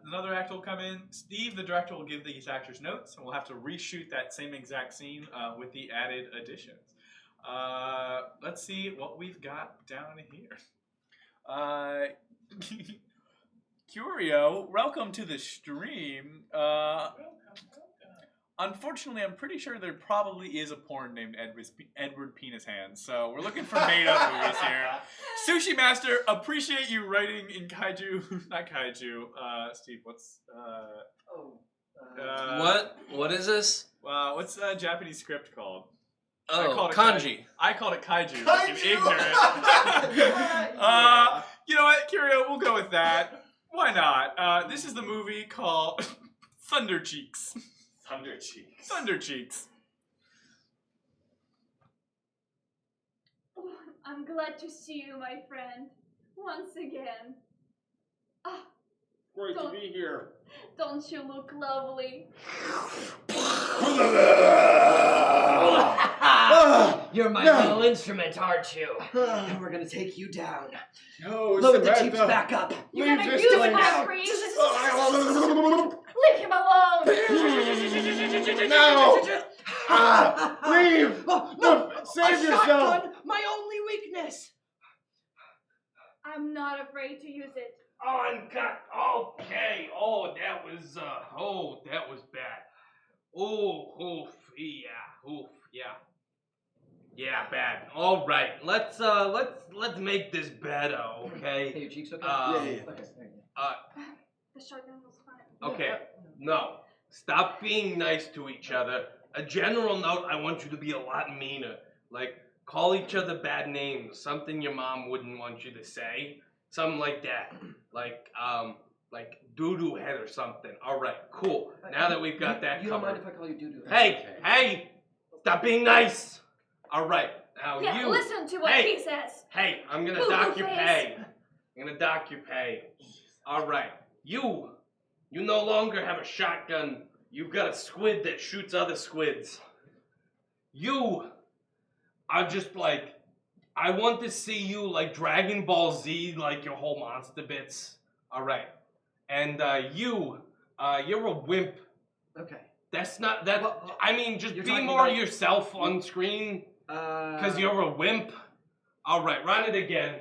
Another actor will come in. Steve, the director, will give these actors notes, and we'll have to reshoot that same exact scene with the added additions. Let's see what we've got down here. Curio, welcome to the stream. Unfortunately, I'm pretty sure there probably is a porn named Edward Penis Hands, so we're looking for made-up movies here. Sushi Master, appreciate you writing in kaiju, not kaiju. Steve, what's What is this? what's a Japanese script called? I Oh, called it kanji. I called it kaiju. Like an Kaiju! ignorant. You know what, Curio? We'll go with that. Why not? This is the movie called Thunder Cheeks. Thunder Cheeks. Thunder Cheeks. I'm glad to see you, my friend, once again. Ah, Great to be here. don't you look lovely? You're my little instrument, aren't you? And we're gonna take you down. No, Load the jeeps back up. You're Leave gonna this use place. my freeze. Leave him alone. No! Leave! No, save a yourself! shotgun, my only weakness. I'm not afraid to use it. Uncut. Okay. Oh, that was bad. Yeah, bad. All right. Let's make this better, okay? Hey, your cheeks okay? Yeah. The shotgun was fine. Okay. No. Stop being nice to each other. A general note, I want you to be a lot meaner. Like, call each other bad names. Something your mom wouldn't want you to say. Something like that. Like doo-doo head or something. All right, cool. Now that we've got that You don't mind covered. if I call you doo-doo? Hey! Stop being nice! All right, now Yeah, you... listen to what Hey. he says. Hey, I'm gonna Boo-boo dock your face. pay. I'm gonna dock your pay. All right, you no longer have a shotgun. You've got a squid that shoots other squids. You are just like, I want to see you like Dragon Ball Z, like your whole monster bits. All right, and you you're a wimp. Okay. That's not that. Well, I mean, just you're be talking more about- yourself on screen. Because you're a wimp. All right, run it again.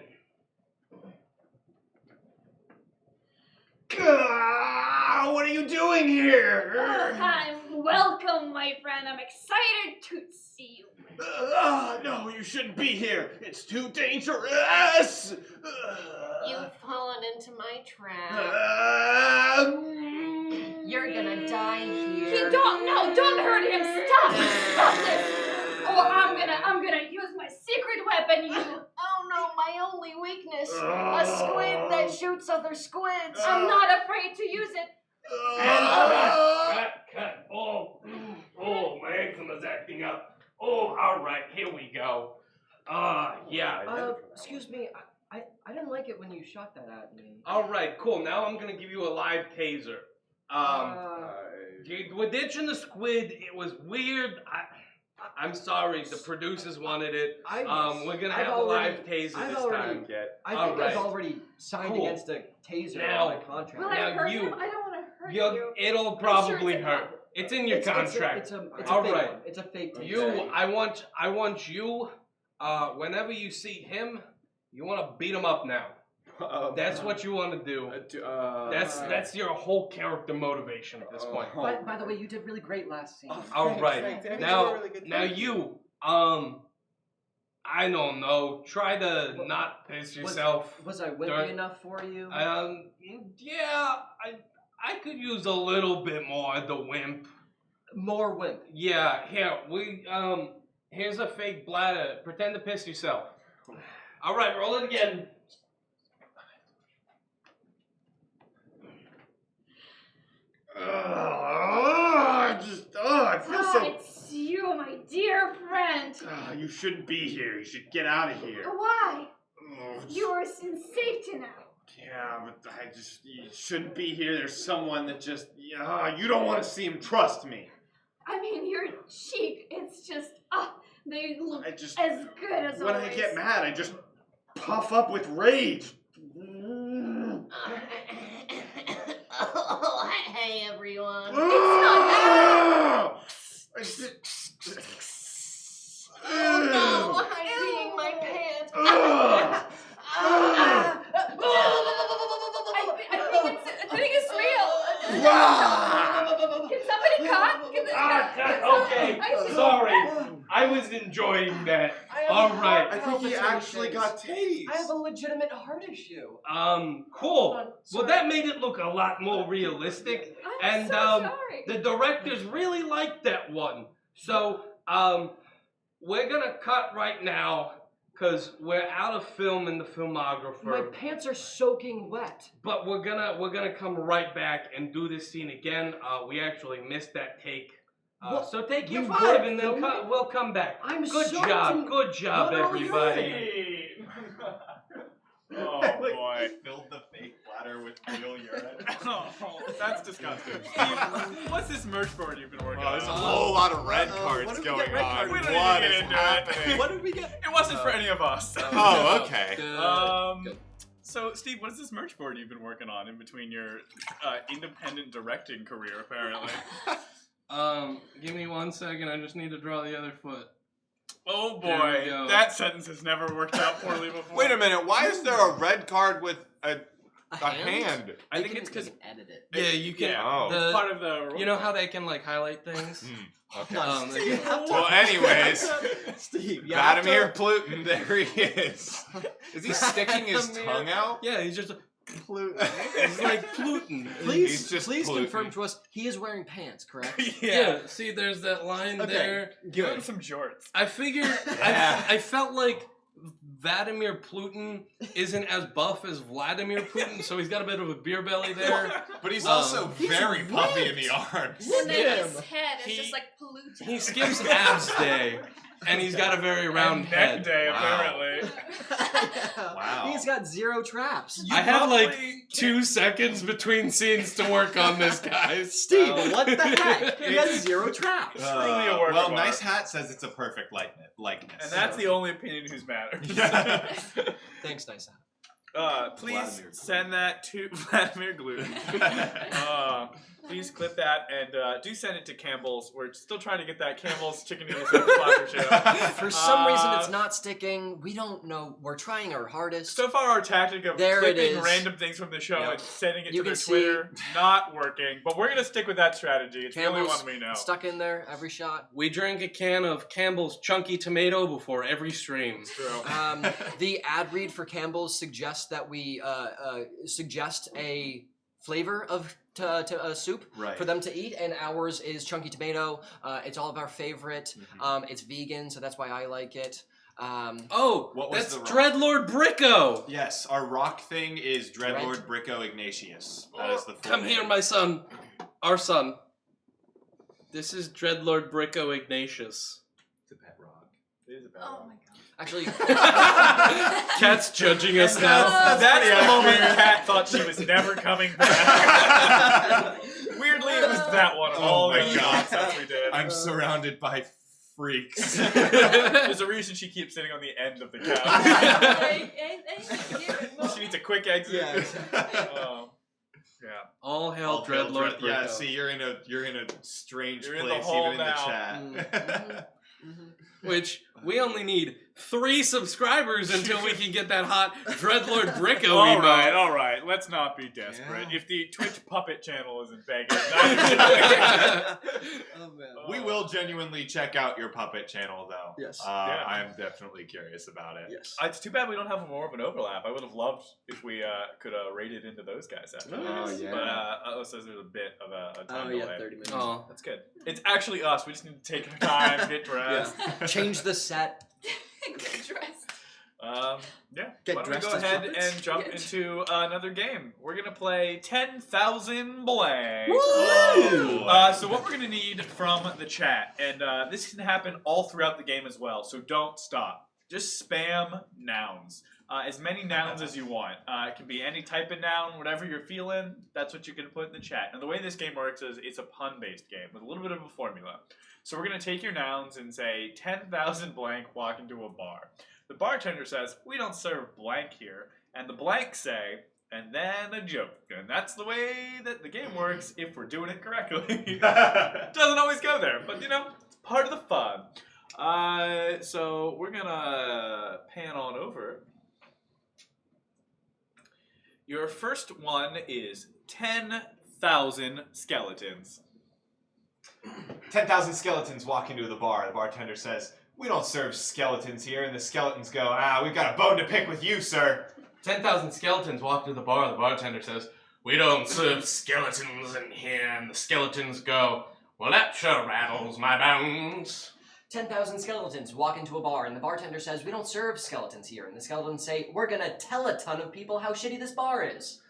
What are you doing here? Welcome, my friend. I'm excited to see you. No, you shouldn't be here. It's too dangerous. You've fallen into my trap. You're gonna die here. Don't hurt him. Stop this. Or I'm gonna use my secret weapon. Oh no, my only weakness. A squid that shoots other squids. I'm not afraid to use it. Cut. Oh, my eczema's acting up. Oh, all right, here we go. Yeah. Excuse me. I didn't like it when you shot that at me. All right, cool. Now I'm gonna give you a live taser. We're ditching the squid. It was weird. I'm sorry. The producers wanted it. We're gonna have a live taser this time. I think I've already signed against a taser on my contract. Will I hurt him? I don't want to hurt you. It'll probably hurt. It's in your contract. It's a All fake right. one. It's a fake taser. I want you. Whenever you see him, you want to beat him up now. That's what you want to do. That's your whole character motivation at this point. By the way, you did really great last scene. All right. Now you. I don't know. Try to not piss yourself. Was I wimpy enough for you? Yeah. I could use a little bit more of the wimp. More wimp. Yeah. Here's a fake bladder. Pretend to piss yourself. All right. Roll it again. I feel so. It's you, my dear friend. You shouldn't be here. You should get out of here. Why? Oh, You are in safety now. yeah, but you shouldn't be here. There's someone that just, you don't want to see him. Trust me. I mean, your cheek, it's just, they look I just, as good as when always. I get mad, I just puff up with rage. Oh, hey everyone. Oh no, I'm peeing my pants. I think it's real. Can somebody cut? Okay. Sorry. I was enjoying that. All right. I think he actually got tased. I have a legitimate heart issue. Cool. Well, that made it look a lot more realistic. I'm so sorry. The directors really liked that one. So, we're gonna cut right now because we're out of film in the filmographer. My pants are soaking wet. But we're gonna come right back and do this scene again. We actually missed that take. So take your You 5 weren't and then filming? we'll come back. I'm Good so job, good job, What are we everybody. Oh boy, filled the fake bladder with real urine. Oh, that's disgusting. Steve, what's this merch board you've been working on? There's a whole lot of red what cards did we going get red on. cards? We don't What need to is get into it. happening? What did we get? It wasn't for any of us. Oh, okay. Good. So, Steve, what is this merch board you've been working on in between your independent directing career, apparently? Give me 1 second. I just need to draw the other foot. Oh There boy, we go. that sentence has never worked out poorly before. Wait a minute, why is there a red card with a hand? I think it's because edit it. Yeah, you can. Oh. the- part of the. you know how they can like highlight things? Okay. Well, Well, anyways, Steve, Vladimir Putin, there he is. Is he sticking his Vladimir. tongue out? Yeah, he's just It's like Pluton. He's just Please polluting. confirm to us he is wearing pants, correct? Yeah. See, there's that line Okay, there. Give him some jorts. I figured. Yeah. I felt like Vladimir Putin isn't as buff as Vladimir Putin, so he's got a bit of a beer belly there. But he's also He's very puffy in ripped. the arms. And then Yeah. his head is He- just like polluted. He skips abs day, and he's got a very round And head. neck day, Wow. apparently. Wow. He's got 0 traps. I have like 2 seconds between scenes to work on this, guys. Steve, what the heck? He has 0 traps. Truly a work well, of Nice art. Hat says it's a perfect likeness. And that's the only opinion who's matters. Thanks, Nice Hat. Please Vladimir send that to Vladimir Gluten. Please clip that and do send it to Campbell's. We're still trying to get that Campbell's Chicken Noodle Soup sponsorship. For some reason, it's not sticking. We don't know. We're trying our hardest. So far, our tactic of There it clipping is. random things from the show Yep. and sending it You to their can see- Twitter, not working. But we're going to stick with that strategy. It's the only Campbell's one we know. stuck in there every shot. We drink a can of Campbell's Chunky Tomato before every stream. True. The ad read for Campbell's suggests that we suggest a flavor of soup Right. for them to eat, and ours is chunky tomato. It's all of our favorite. It's vegan, so that's why I like it. Oh, What was that's the rock? Dreadlord Bricko! Yes, our rock thing is Dreadlord Bricko Ignatius. That is the full Come name. here, my son. Our son. This is Dreadlord Bricko Ignatius. It's a pet rock. It is a bad Oh one. my god. Actually, Cat's judging us now. That's the moment Kat thought she was never coming back. Weirdly, it was that one. Oh All my the God. nonsense we did. I'm surrounded by freaks. There's a reason she keeps sitting on the end of the couch. She needs a quick exit. Yeah. Yeah. All hail Oh, Dreadlord Bricko. Yeah, see, you're in a strange You're in the place hole even in now. the chat. Which, we only need 3 subscribers until we can get that hot Dreadlord Bricko All emote. right, all right. Let's not be desperate. Yeah. If the Twitch puppet channel isn't begging, oh man. We will genuinely check out your puppet channel, though. Yes. Yeah. I'm definitely curious about it. Yes. It's too bad we don't have more of an overlap. I would have loved if we could raid it into those guys after Oh, this. yeah. But there's a bit of a time Oh delay. yeah, 30 minutes. Oh. That's good. It's actually us. We just need to take our time, get dressed. Change the set. Get dressed. Yeah. Get Why don't we dressed go as ahead puppets? and jump into another game? We're gonna play 10,000 blank. Woo! So what we're gonna need from the chat, and this can happen all throughout the game as well. So don't stop. Just spam nouns. As many nouns as you want. It can be any type of noun, whatever you're feeling. That's what you can put in the chat. And the way this game works is it's a pun-based game with a little bit of a formula. So we're gonna take your nouns and say 10,000 blank walk into a bar. The bartender says, "We don't serve blank here," and the blank say, and then a joke. And that's the way that the game works if we're doing it correctly. It doesn't always go there, but it's part of the fun. So we're gonna pan on over. Your first one is 10,000 skeletons. 10,000 skeletons walk into the bar. The bartender says, "We don't serve skeletons here." And the skeletons go, "We've got a bone to pick with you, sir." 10,000 skeletons walk to the bar. The bartender says, "We don't serve skeletons in here." And the skeletons go, "Well, that sure rattles my bones." 10,000 skeletons walk into a bar, and the bartender says, "We don't serve skeletons here." And the skeletons say, "We're gonna tell a ton of people how shitty this bar is."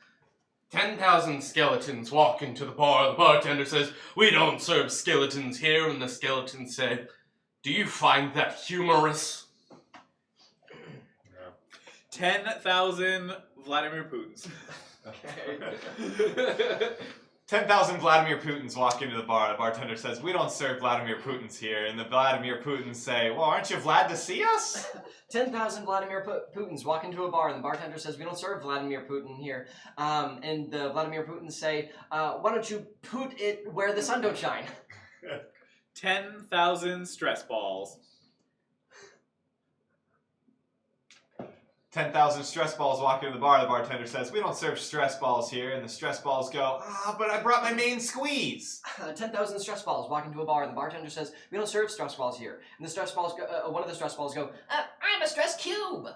10,000 skeletons walk into the bar. The bartender says, "We don't serve skeletons here." And the skeletons say, "Do you find that humorous?" 10,000 Vladimir Putins. 10,000 Vladimir Putins walk into the bar. The bartender says, "We don't serve Vladimir Putins here." And the Vladimir Putins say, "Well, aren't you Vlad to see us?" 10,000 Vladimir Putins walk into a bar, and the bartender says, "We don't serve Vladimir Putin here." And the Vladimir Putins say, "Why don't you put it where the sun don't shine?" 10,000 stress balls. 10,000 stress balls walk into the bar. The bartender says, "We don't serve stress balls here." And the stress balls go, "But I brought my main squeeze." 10,000 stress balls walk into a bar, and the bartender says, "We don't serve stress balls here." And the stress balls go, one of the stress balls go, "I'm a stress cube."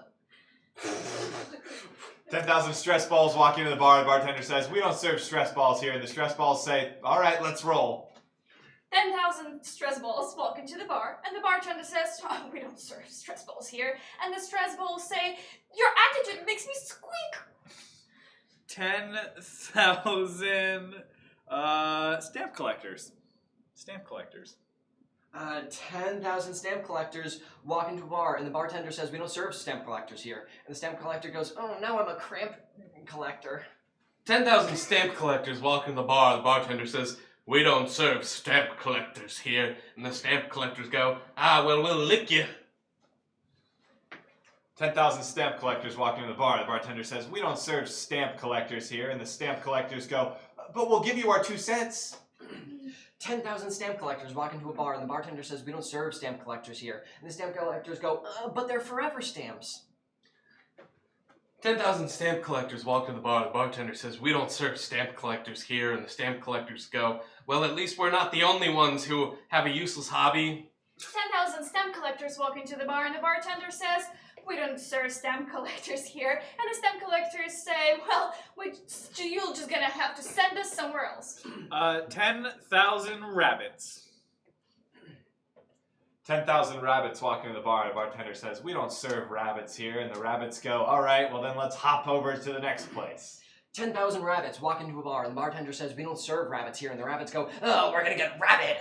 10,000 stress balls walk into the bar. The bartender says, "We don't serve stress balls here." And the stress balls say, "All right, let's roll." 10,000 stress balls walk into the bar, and the bartender says, "Oh, we don't serve stress balls here." And the stress balls say, "Your attitude makes me squeak." 10,000 stamp collectors. Stamp collectors. 10,000 stamp collectors walk into a bar, and the bartender says, "We don't serve stamp collectors here." And the stamp collector goes, "Oh, now I'm a cramp collector." 10,000 stamp collectors walk in the bar. The bartender says, "We don't serve stamp collectors here." And the stamp collectors go, "Well, we'll lick you." 10,000 stamp collectors walk into the bar. The bartender says, "We don't serve stamp collectors here." And the stamp collectors go, "But we'll give you our 2 cents." 10,000 stamp collectors walk into a bar, and the bartender says, "We don't serve stamp collectors here." And the stamp collectors go, "But they're forever stamps." 10,000 stamp collectors walk to the bar. The bartender says, "We don't serve stamp collectors here." And the stamp collectors go, "Well, at least we're not the only ones who have a useless hobby." 10,000 stamp collectors walk into the bar and the bartender says, "We don't serve stamp collectors here." And the stamp collectors say, "Well, you're just gonna have to send us somewhere else." 10,000 rabbits. 10,000 rabbits walk into the bar. The bartender says, "We don't serve rabbits here." And the rabbits go, "All right, well then let's hop over to the next place." 10,000 rabbits walk into a bar, and the bartender says, "We don't serve rabbits here." And the rabbits go, "Oh, we're gonna get rabid."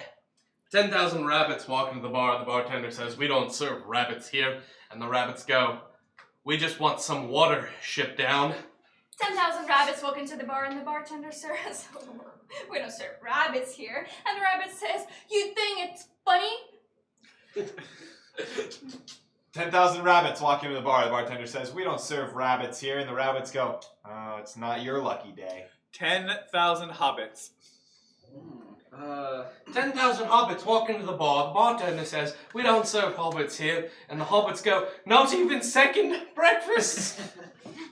10,000 rabbits walk into the bar. The bartender says, "We don't serve rabbits here." And the rabbits go, "We just want some water shipped down." 10,000 rabbits walk into the bar and the bartender says, "We don't serve rabbits here." And the rabbit says, "You think it's funny?" 10,000 rabbits walk into the bar. The bartender says, "We don't serve rabbits here." And the rabbits go, "Oh, it's not your lucky day." 10,000 hobbits. 10,000 hobbits walk into the bar. The bartender says, "We don't serve hobbits here." And the hobbits go, "Not even second breakfast."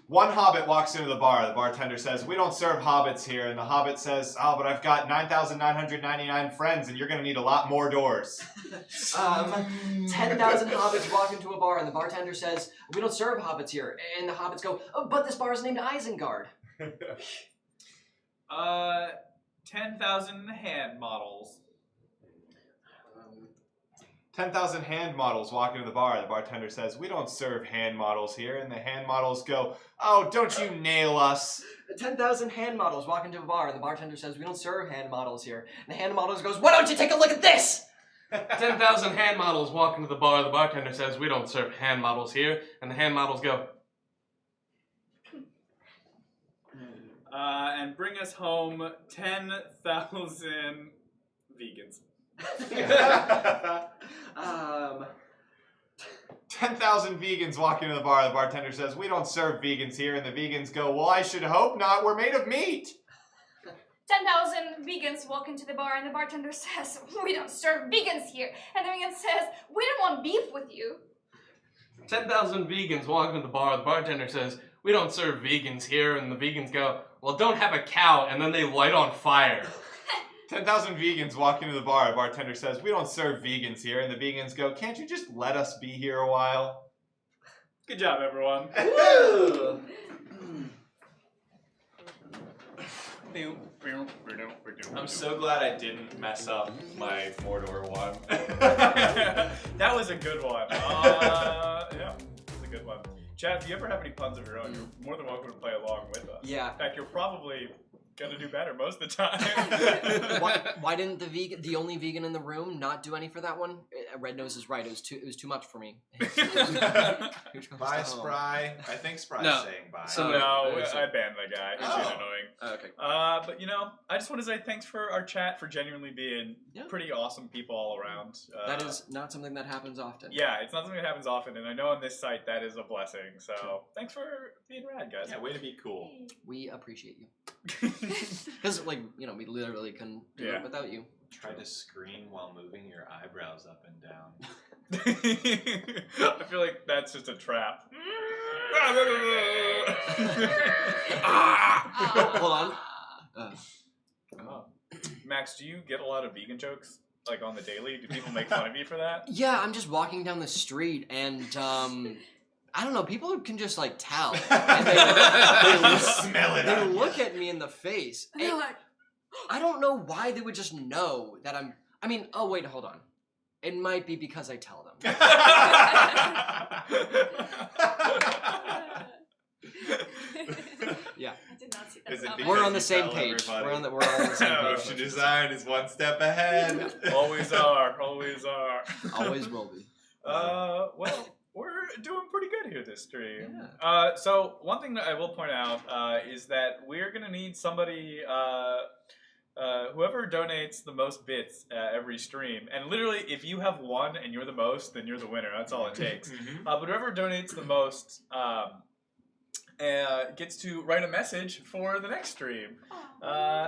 1 hobbit walks into the bar. The bartender says, "We don't serve hobbits here." And the hobbit says, "Oh, but I've got 9,999 friends, and you're going to need a lot more doors." 10,000 hobbits walk into a bar, and the bartender says, "We don't serve hobbits here." And the hobbits go, "Oh, but this bar is named Isengard." 10,000 hand models. 10,000 hand models walk into the bar. The bartender says, "We don't serve hand models here." And the hand models go, "Oh, don't you nail us." 10,000 hand models walk into a bar, and the bartender says, "We don't serve hand models here." And the hand models goes, "Why don't you take a look at this?" 10,000 hand models walk into the bar. The bartender says, "We don't serve hand models here." And the hand models go, And bring us home 10,000 vegans. 10,000 vegans walk into the bar. The bartender says, "We don't serve vegans here." And the vegans go, "Well, I should hope not. We're made of meat." 10,000 vegans walk into the bar and the bartender says, "We don't serve vegans here." And the vegan says, "We don't want beef with you." 10,000 vegans walk into the bar. The bartender says, "We don't serve vegans here." And the vegans go, "Well, don't have a cow." And then they light on fire. 10,000 vegans walk into the bar. The bartender says, "We don't serve vegans here." And the vegans go, "Can't you just let us be here a while?" Good job, everyone. I'm so glad I didn't mess up my Mordor one. That was a good one. Yeah, that was a good one. Chad, if you ever have any puns of your own, you're more than welcome to play along with us. Yeah. In fact, you're probably gonna do better most of the time. Why didn't the only vegan in the room, not do any for that one? Red Nose is right. It was too much for me. Bye, Spry. I think Spry's No. saying bye. So no, I banned the guy. He's being annoying. Okay. But you know, I just want to say thanks for our chat, for genuinely being pretty awesome people all around. That is not something that happens often. Yeah, it's not something that happens often, and I know on this site that is a blessing. So thanks for being rad, guys. Yeah, way to be cool. We appreciate you. Because, like, you know, we literally couldn't do it without you. Try to scream while moving your eyebrows up and down. I feel like that's just a trap. Hold on. Max, do you get a lot of vegan jokes, like, on the daily? Do people make fun of you for that? Yeah, I'm just walking down the street and, I don't know, people can just, like, tell. And they smell it. They look at me in the face. And they're like, I don't know why they would just know that I mean, oh, wait, hold on. It might be because I tell them. Yeah. I did not see Is it that. because We're on the you same tell page. everybody? We're on the same page. Ocean Design is one step ahead. Always are, always are. Always will be. Well, we're doing pretty good here this stream. Yeah. So one thing that I will point out is that we're gonna need somebody whoever donates the most bits every stream, and literally, if you have one and you're the most, then you're the winner. That's all it takes. But whoever donates the most gets to write a message for the next stream.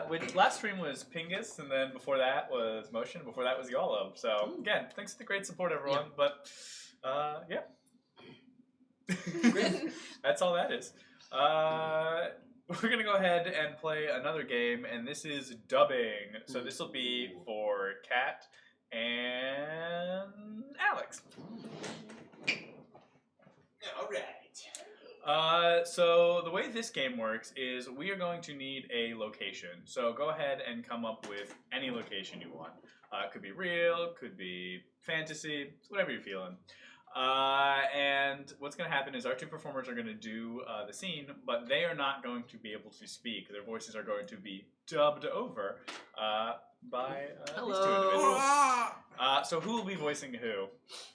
Which last stream was Pingus, and then before that was Motion, and before that was Yolo. So again, thanks for the great support, everyone. But yeah, that's all that is. We're gonna go ahead and play another game, and this is dubbing. So this will be for Kat and Alex. All right. So the way this game works is we are going to need a location. So go ahead and come up with any location you want. It could be real, could be fantasy, whatever you're feeling. And what's going to happen is our two performers are going to do the scene, but they are not going to be able to speak. Their voices are going to be dubbed over by these two individuals. So who will be voicing who?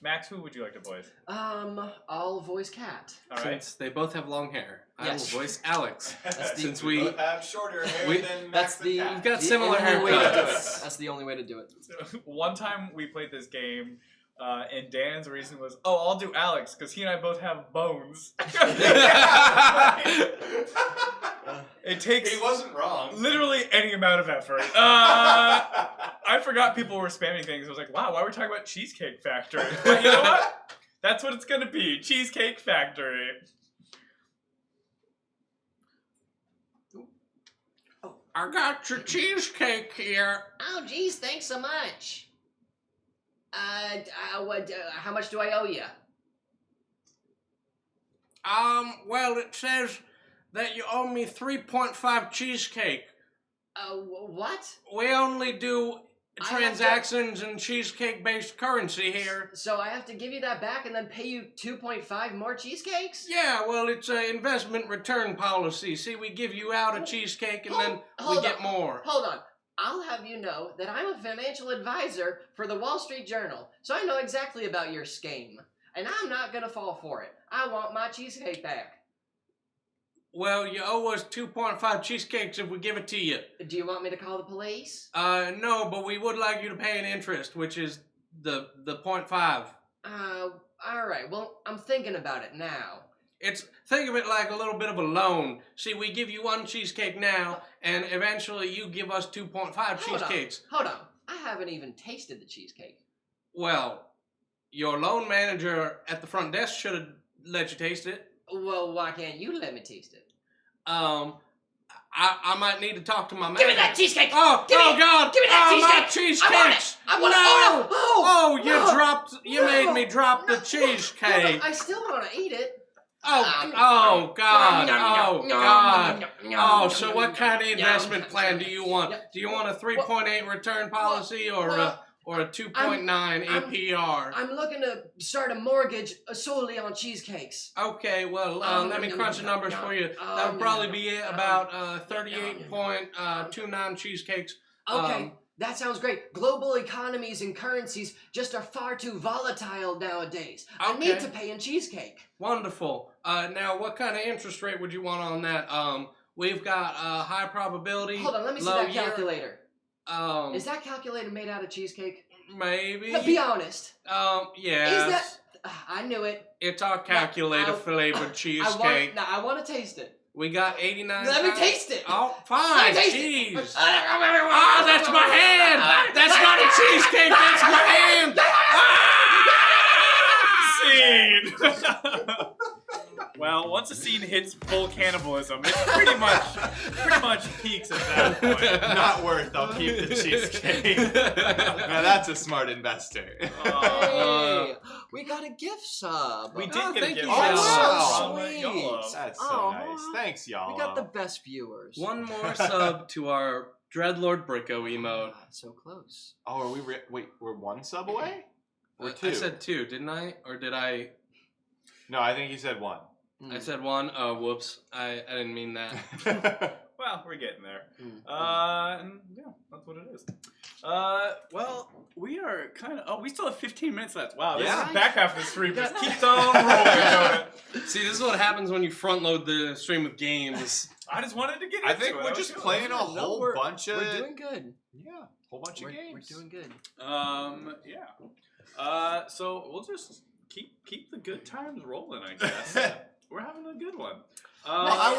Max, who would you like to voice? I'll voice Cat. All right. Since they both have long hair, I will Yes. voice Alex. Since we we both have shorter hair we- than That's Max the Cat. we've got the similar only way to do it. haircuts. That's the only way to do it. So, one time we played this game, and Dan's reason was, "Oh, I'll do Alex because he and I both have bones." It takes He wasn't wrong. literally any amount of effort. I forgot people were spamming things. I was like, "Wow, why are we talking about Cheesecake Factory?" But you know what? That's what it's gonna be. Cheesecake Factory. I got your cheesecake here. Oh, geez, thanks so much. How much do I owe you? Well, it says that you owe me 3.5 cheesecake. What? We only do I have to- transactions in cheesecake-based currency here. So I have to give you that back and then pay you 2.5 more cheesecakes? Yeah, well, it's an investment return policy. See, we give you out a cheesecake and then we Hold get on. more. Hold on. I'll have you know that I'm a financial advisor for the Wall Street Journal, so I know exactly about your scheme. And I'm not gonna fall for it. I want my cheesecake back. Well, you owe us 2.5 cheesecakes if we give it to you. Do you want me to call the police? No, but we would like you to pay an interest, which is the 0.5. Alright, well, I'm thinking about it now. Think of it like a little bit of a loan. See, we give you one cheesecake now, and eventually you give us 2.5 cheesecakes. Hold on. I haven't even tasted the cheesecake. Well, your loan manager at the front desk should have let you taste it. Well, why can't you let me taste it? I might need to talk to my manager. Give me that cheesecake! Oh, Give me oh it! God! Give me that My cheesecake! I want it! cheesecakes! I want No! it! Oh, no! You No! dropped. You No! made me drop the No, cheesecake. but I still want to eat it. Oh God! Oh God! Oh, so what kind of Yum. investment plan do you want? Yum. Do you want a 3.8 return policy or a 2.9 APR? I'm looking to start a mortgage solely on cheesecakes. Okay, well, let me crunch the numbers for you. That would probably be about 38.29 cheesecakes. Okay, that sounds great. Global economies and currencies just are far too volatile nowadays. I need Okay. to pay in cheesecake. Wonderful. Now, what kind of interest rate would you want on that? We've got high probability. Hold on, let me see low that year. calculator. Is that calculator made out of cheesecake? Maybe. Be honest. Yes. Is that? I knew it. It's our calculator flavored cheesecake. I want to taste it. We got 89. Let me taste it. Oh, Let fine. me taste Jeez. it. Oh, that's my hand. That's not a cheesecake. That's my hand. Scene. Well, once a scene hits full cannibalism, it pretty much peaks at that point. Not worth. I'll keep the cheesecake. Now that's a smart investor. Hey, we got a gift sub. We did Oh, get a thank gift you, from Wow. YOLO. That's so Aw. nice. Thanks, y'all. We got the best viewers. One more sub to our Dreadlord Bricko emote. So close. Oh, are we? Wait, we're one sub away? Or two? I said 2, didn't I? Or did I? No, I think you said one. I said 1. Oh, whoops. I didn't mean that. Well, we're getting there. And yeah, that's what it is. Well, we are kind of. Oh, we still have 15 minutes left. Wow, this Yeah. is back half of the stream just keeps on rolling. See, this is what happens when you front load the stream with games. I just wanted to get into I it. think we're just playing a whole bunch of We're doing good. yeah, whole bunch of We're games. doing good. Yeah. So we'll just keep the good times rolling, I guess. We're having a good one. Well, I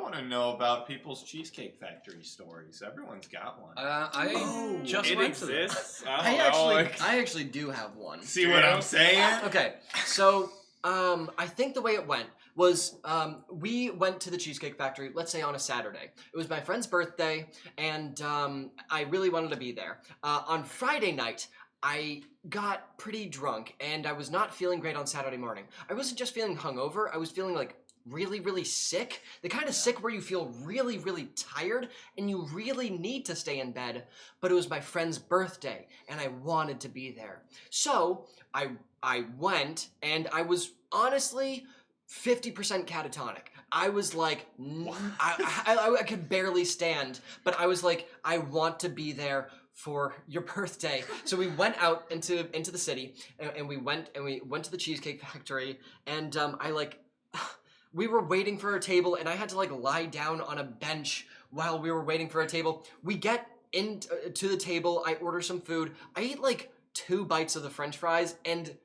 want to know about people's Cheesecake Factory stories. Everyone's got one. I just It went to this. exists. I actually do have one. See what I'm saying? Okay, so I think the way it went was we went to the Cheesecake Factory, let's say on a Saturday. It was my friend's birthday, and I really wanted to be there. On Friday night, I got pretty drunk, and I was not feeling great on Saturday morning. I wasn't just feeling hungover, I was feeling like really, really sick. The kind of sick where you feel really, really tired, and you really need to stay in bed. But it was my friend's birthday, and I wanted to be there. So I went, and I was honestly 50% catatonic. I was like, I could barely stand, but I was like, I want to be there for your birthday. So we went out into the city, and we went to the Cheesecake Factory, and we were waiting for a table, and I had to like lie down on a bench while we were waiting for a table. We get to the table, I order some food. I ate like 2 bites of the French fries, and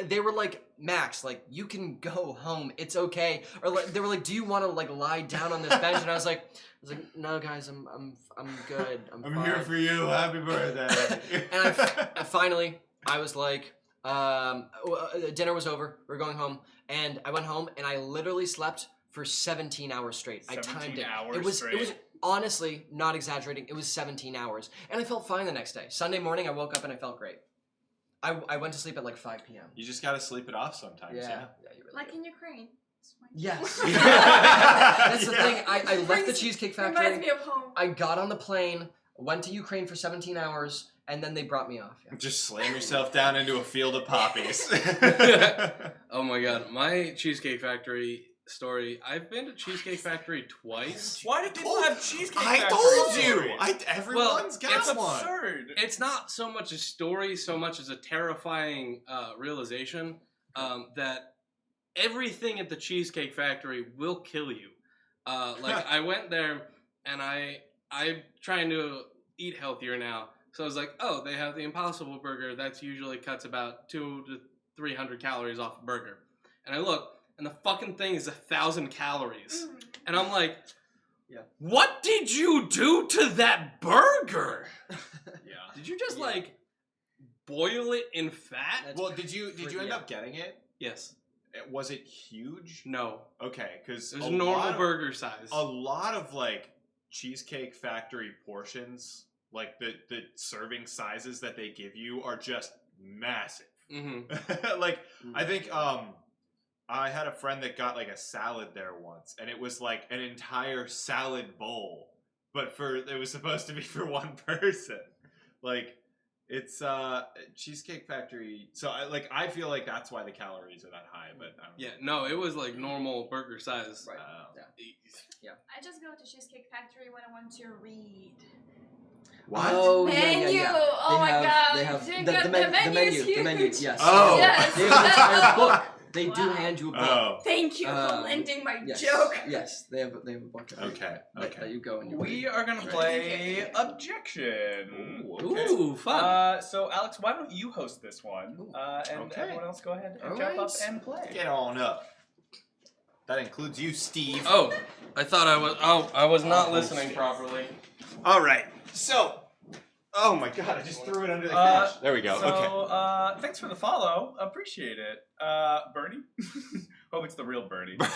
they were like, Max, like, you can go home, it's okay. Or like, they were like, do you want to like lie down on this bench? And I was like, no guys, I'm good. I'm fine. here for you. Happy birthday. And finally, I was like, dinner was over, we're going home. And I went home, and I literally slept for 17 hours straight. I timed it. It was honestly, not exaggerating, it was 17 hours. And I felt fine the next day. Sunday morning, I woke up and I felt great. I went to sleep at like 5 p.m. You just gotta sleep it off sometimes. Yeah. You really Like do. in Ukraine. It's fine. Yes. That's the thing. I left the Cheesecake Reminds Factory. me of home. I got on the plane, went to Ukraine for 17 hours, and then they brought me off. Yeah. Just slam yourself down into a field of poppies. Oh my god, my Cheesecake Factory story. I've been to Cheesecake Factory twice. Why do people have Cheesecake I Factory told stories? you. Everyone's got It's one. absurd. It's not so much a story, so much as a terrifying realization that everything at the Cheesecake Factory will kill you. I went there, and I'm trying to eat healthier now. So I was like, oh, they have the Impossible Burger. That's usually cuts about 200 to 300 calories off a burger. And I look, and the fucking thing is 1,000 calories. And I'm like, yeah. What did you do to that burger? Yeah. Did you just like boil it in fat? That's Well, did you end yeah. up getting it? Yes. Was it huge? No. Okay, because It was normal burger size. A lot of like Cheesecake Factory portions, like the serving sizes that they give you, are just massive. Mm-hmm. Like I think I had a friend that got like a salad there once, and it was like an entire salad bowl, but it was supposed to be for one person. Like it's Cheesecake Factory. So I feel like that's why the calories are that high. But I don't know. Yeah, no, it was like normal burger size. Right. I just go to Cheesecake Factory when I want to read. What? Oh, Menu! yeah. Oh my god! They have Dude, the the menu, is the menu, huge. yes. Oh. Yes. They have an entire book. They do Wow. hand you a book. Oh. Thank you for Um, lending my Yes. joke. Yes, they have a book. Okay. That you go and you We read. are gonna Right. play Objection. Ooh, okay. Ooh, fun. So Alex, why don't you host this one? And Okay. everyone else go ahead and All jump up right. and play. Get on up. That includes you, Steve. Oh, I thought I was. Oh, I was not listening properly. All right. So, oh my god, I just threw it under the Uh, couch. There we go. So, Okay. thanks for the follow. Appreciate it. Bernie? Hope it's the real Bernie. What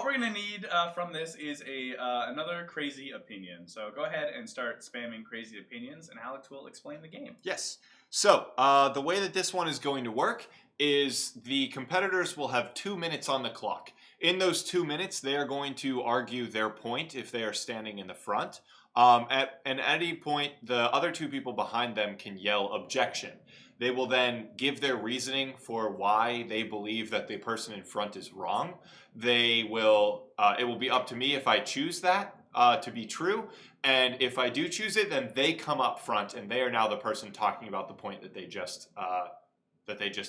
we're gonna need from this is another crazy opinion. So go ahead and start spamming crazy opinions, and Alex will explain the game. Yes. So, the way that this one is going to work is the competitors will have 2 minutes on the clock. In those 2 minutes, they are going to argue their point if they are standing in the front. At any point, the other 2 people behind them can yell objection. They will then give their reasoning for why they believe that the person in front is wrong. They will. It will be up to me if I choose that. to be true. And if I do choose it, then they come up front, and they are now the person talking about the point that they just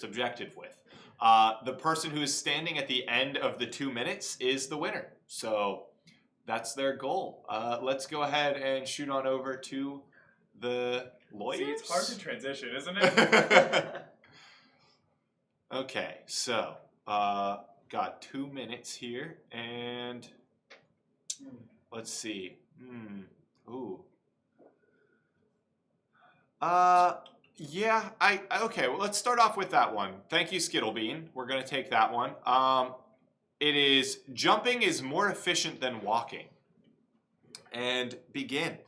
objected with. The person who is standing at the end of the 2 minutes is the winner. So that's their goal. Let's go ahead and shoot on over to the lawyers. See, it's hard to transition, isn't it? Okay, so got 2 minutes here, and let's see. Ooh. Yeah, okay, well, let's start off with that one. Thank you, Skittlebean. We're going to take that one. It is, jumping is more efficient than walking. And begin.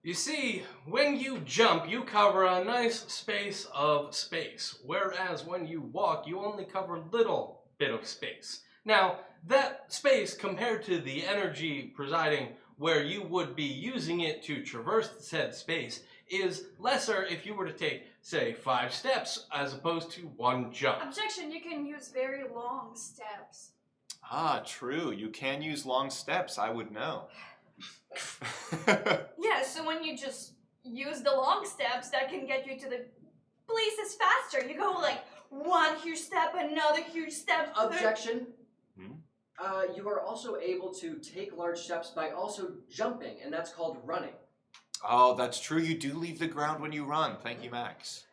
You see, when you jump, you cover a nice space of space, whereas when you walk, you only cover a little bit of space. Now, that space compared to the energy presiding where you would be using it to traverse said space is lesser if you were to take, say, 5 steps as opposed to 1 jump. Objection, you can use very long steps. Ah, true. You can use long steps. I would know. Yeah, so when you just use the long steps, that can get you to the places faster. You go like 1 huge step, another huge step. Objection. You are also able to take large steps by also jumping, and that's called running. Oh, that's true. You do leave the ground when you run. Thank you, Max.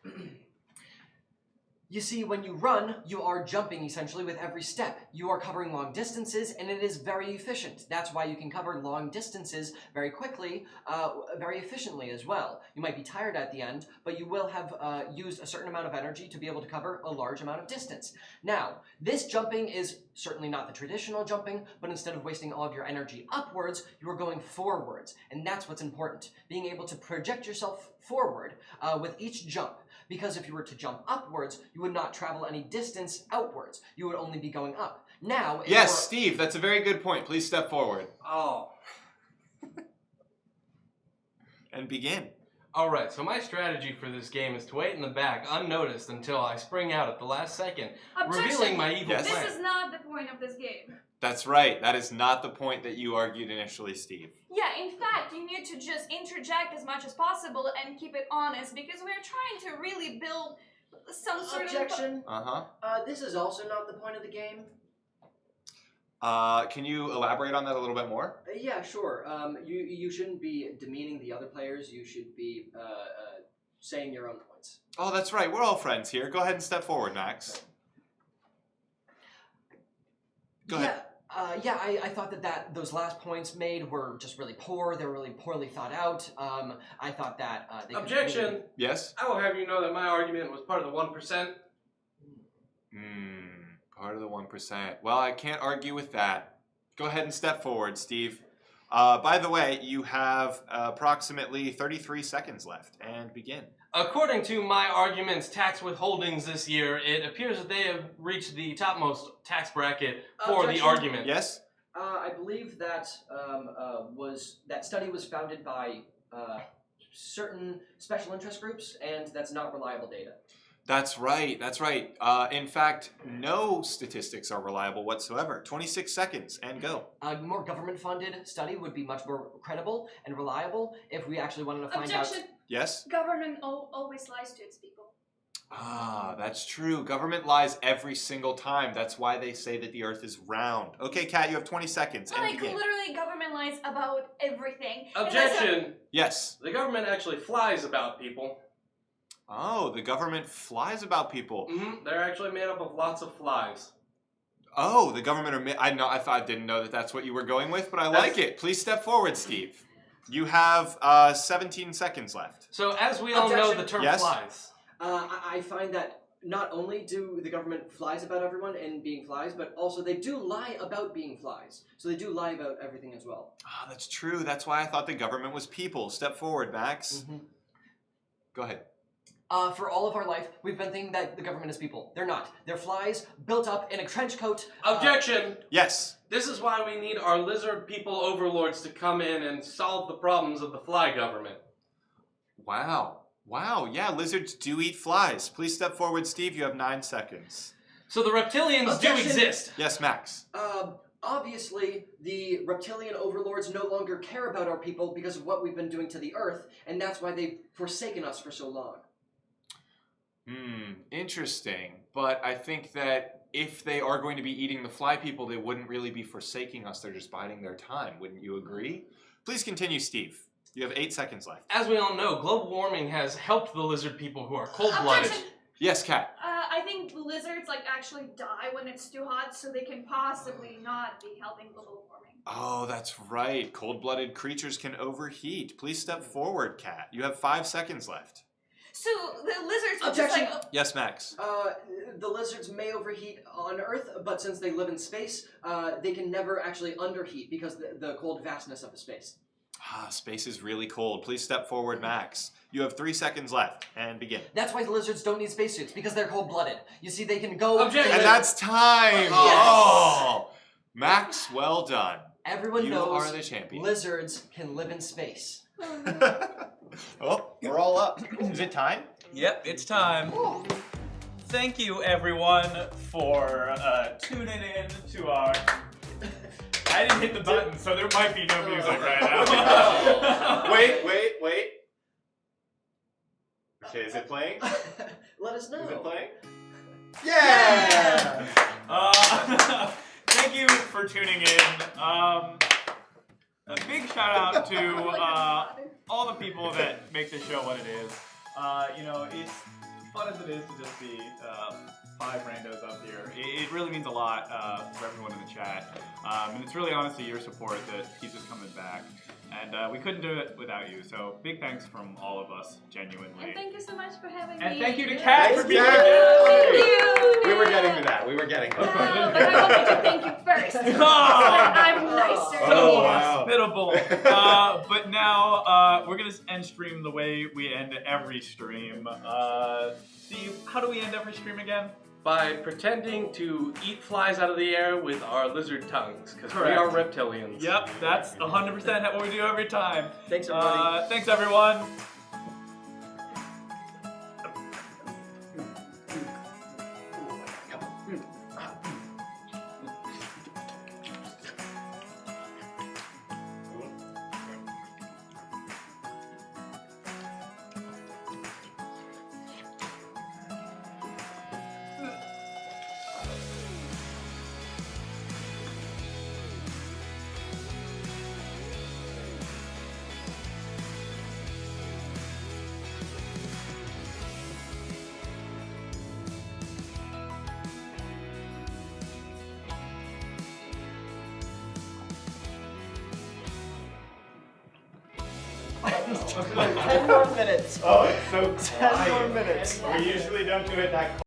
You see, when you run, you are jumping essentially with every step. You are covering long distances, and it is very efficient. That's why you can cover long distances very quickly, very efficiently as well. You might be tired at the end, but you will have used a certain amount of energy to be able to cover a large amount of distance. Now, this jumping is certainly not the traditional jumping, but instead of wasting all of your energy upwards, you are going forwards, and that's what's important. Being able to project yourself forward with each jump. Because if you were to jump upwards, you would not travel any distance outwards. You would only be going up. Now, yes, Steve, that's a very good point. Please step forward. Oh. And begin. Alright, so my strategy for this game is to wait in the back unnoticed until I spring out at the last second, Objection. revealing my evil Yes. plan. This is not the point of this game. That's right. That is not the point that you argued initially, Steve. Yeah, in fact, you need to just interject as much as possible and keep it honest because we're trying to really build some sort Objection. Uh-huh. This is also not the point of the game. Can you elaborate on that a little bit more? Yeah, sure. You shouldn't be demeaning the other players. You should be saying your own points. Oh, that's right. We're all friends here. Go ahead and step forward, Max. Go ahead. I thought that those last points made were just really poor. They were really poorly thought out. I thought that they could Objection! really- Yes? I will have you know that my argument was part of the 1%. Part of the 1%. Well, I can't argue with that. Go ahead and step forward, Steve. By the way, you have approximately 33 seconds left, and begin. According to my argument's tax withholdings this year, it appears that they have reached the topmost tax bracket for the Objection. argument. Yes? I believe that that study was founded by certain special interest groups, and that's not reliable data. That's right. That's right. In fact, no statistics are reliable whatsoever. 26 seconds, and go. A more government-funded study would be much more credible and reliable if we actually wanted to find out. Objection. Yes? Government always lies to its people. Ah, that's true. Government lies every single time. That's why they say that the Earth is round. Okay, Kat, you have 20 seconds, and Like, begin. literally, government lies about everything. And that's a- Objection! Yes. The government actually flies about people. Oh, the government flies about people. They're actually made up of lots of flies. Oh, the government are. I didn't know that that's what you were going with, but I like it. Please step forward, Steve. You have 17 seconds left. So as we all know, the term Yes? flies. I find that not only do the government flies about everyone and being flies, but also they do lie about being flies. So they do lie about everything as well. Ah, that's true. That's why I thought the government was people. Step forward, Max. Go ahead. For all of our life, we've been thinking that the government is people. They're not. They're flies built up in a trench coat. Objection! Yes. This is why we need our lizard people overlords to come in and solve the problems of the fly government. Wow. Wow. Yeah, lizards do eat flies. Please step forward, Steve. You have 9 seconds. So the reptilians do Objection. exist. Yes, Max. Obviously, the reptilian overlords no longer care about our people because of what we've been doing to the Earth, and that's why they've forsaken us for so long. Interesting. But I think that if they are going to be eating the fly people, they wouldn't really be forsaking us. They're just biding their time. Wouldn't you agree? Please continue, Steve. You have 8 seconds left. As we all know, global warming has helped the lizard people who are cold-blooded. Objection! Yes, Kat. I think lizards like actually die when it's too hot, so they can possibly not be helping global warming. Oh, that's right. Cold-blooded creatures can overheat. Please step forward, Kat. You have 5 seconds left. So the lizards are just Objection. like. Yes, Max. The lizards may overheat on Earth, but since they live in space, they can never actually underheat because the cold vastness of the space. Space is really cold. Please step forward, Max. You have 3 seconds left, and begin. That's why the lizards don't need spacesuits, because they're cold-blooded. You see, they can go... Objection. And that's time! Yes. Oh! Max, well done. Everyone You knows are the champion. lizards can live in space. Oh, we're all up. Is it time? Yep, it's time. Thank you, everyone, for tuning in to our. I didn't hit the button, so there might be no music right now. Wait. Okay, is it playing? Let us know. Is it playing? Yeah! Thank you for tuning in. A big shout out to all the people that make this show what it is. You know, it's fun as it is to just be 5 randos up here. It really means a lot for everyone in the chat. And it's really honestly your support that keeps us coming back. And we couldn't do it without you. So big thanks from all of us, genuinely. And thank you so much for having me. And thank you to Kat for Thanks, being Kat. here. Thank you. We were getting to that. We were getting to No, that. but I wanted to thank you first. Oh. I'm nicer. So Oh, wow. hospitable. But now we're gonna end stream the way we end every stream. Steve, how do we end every stream again? By pretending to eat flies out of the air with our lizard tongues, because we Correct. are reptilians. Yep, that's 100% what we do every time. Thanks, everybody. Thanks, everyone. Ten more minutes. Oh, it's so 10 more quiet. minutes. We usually don't do it that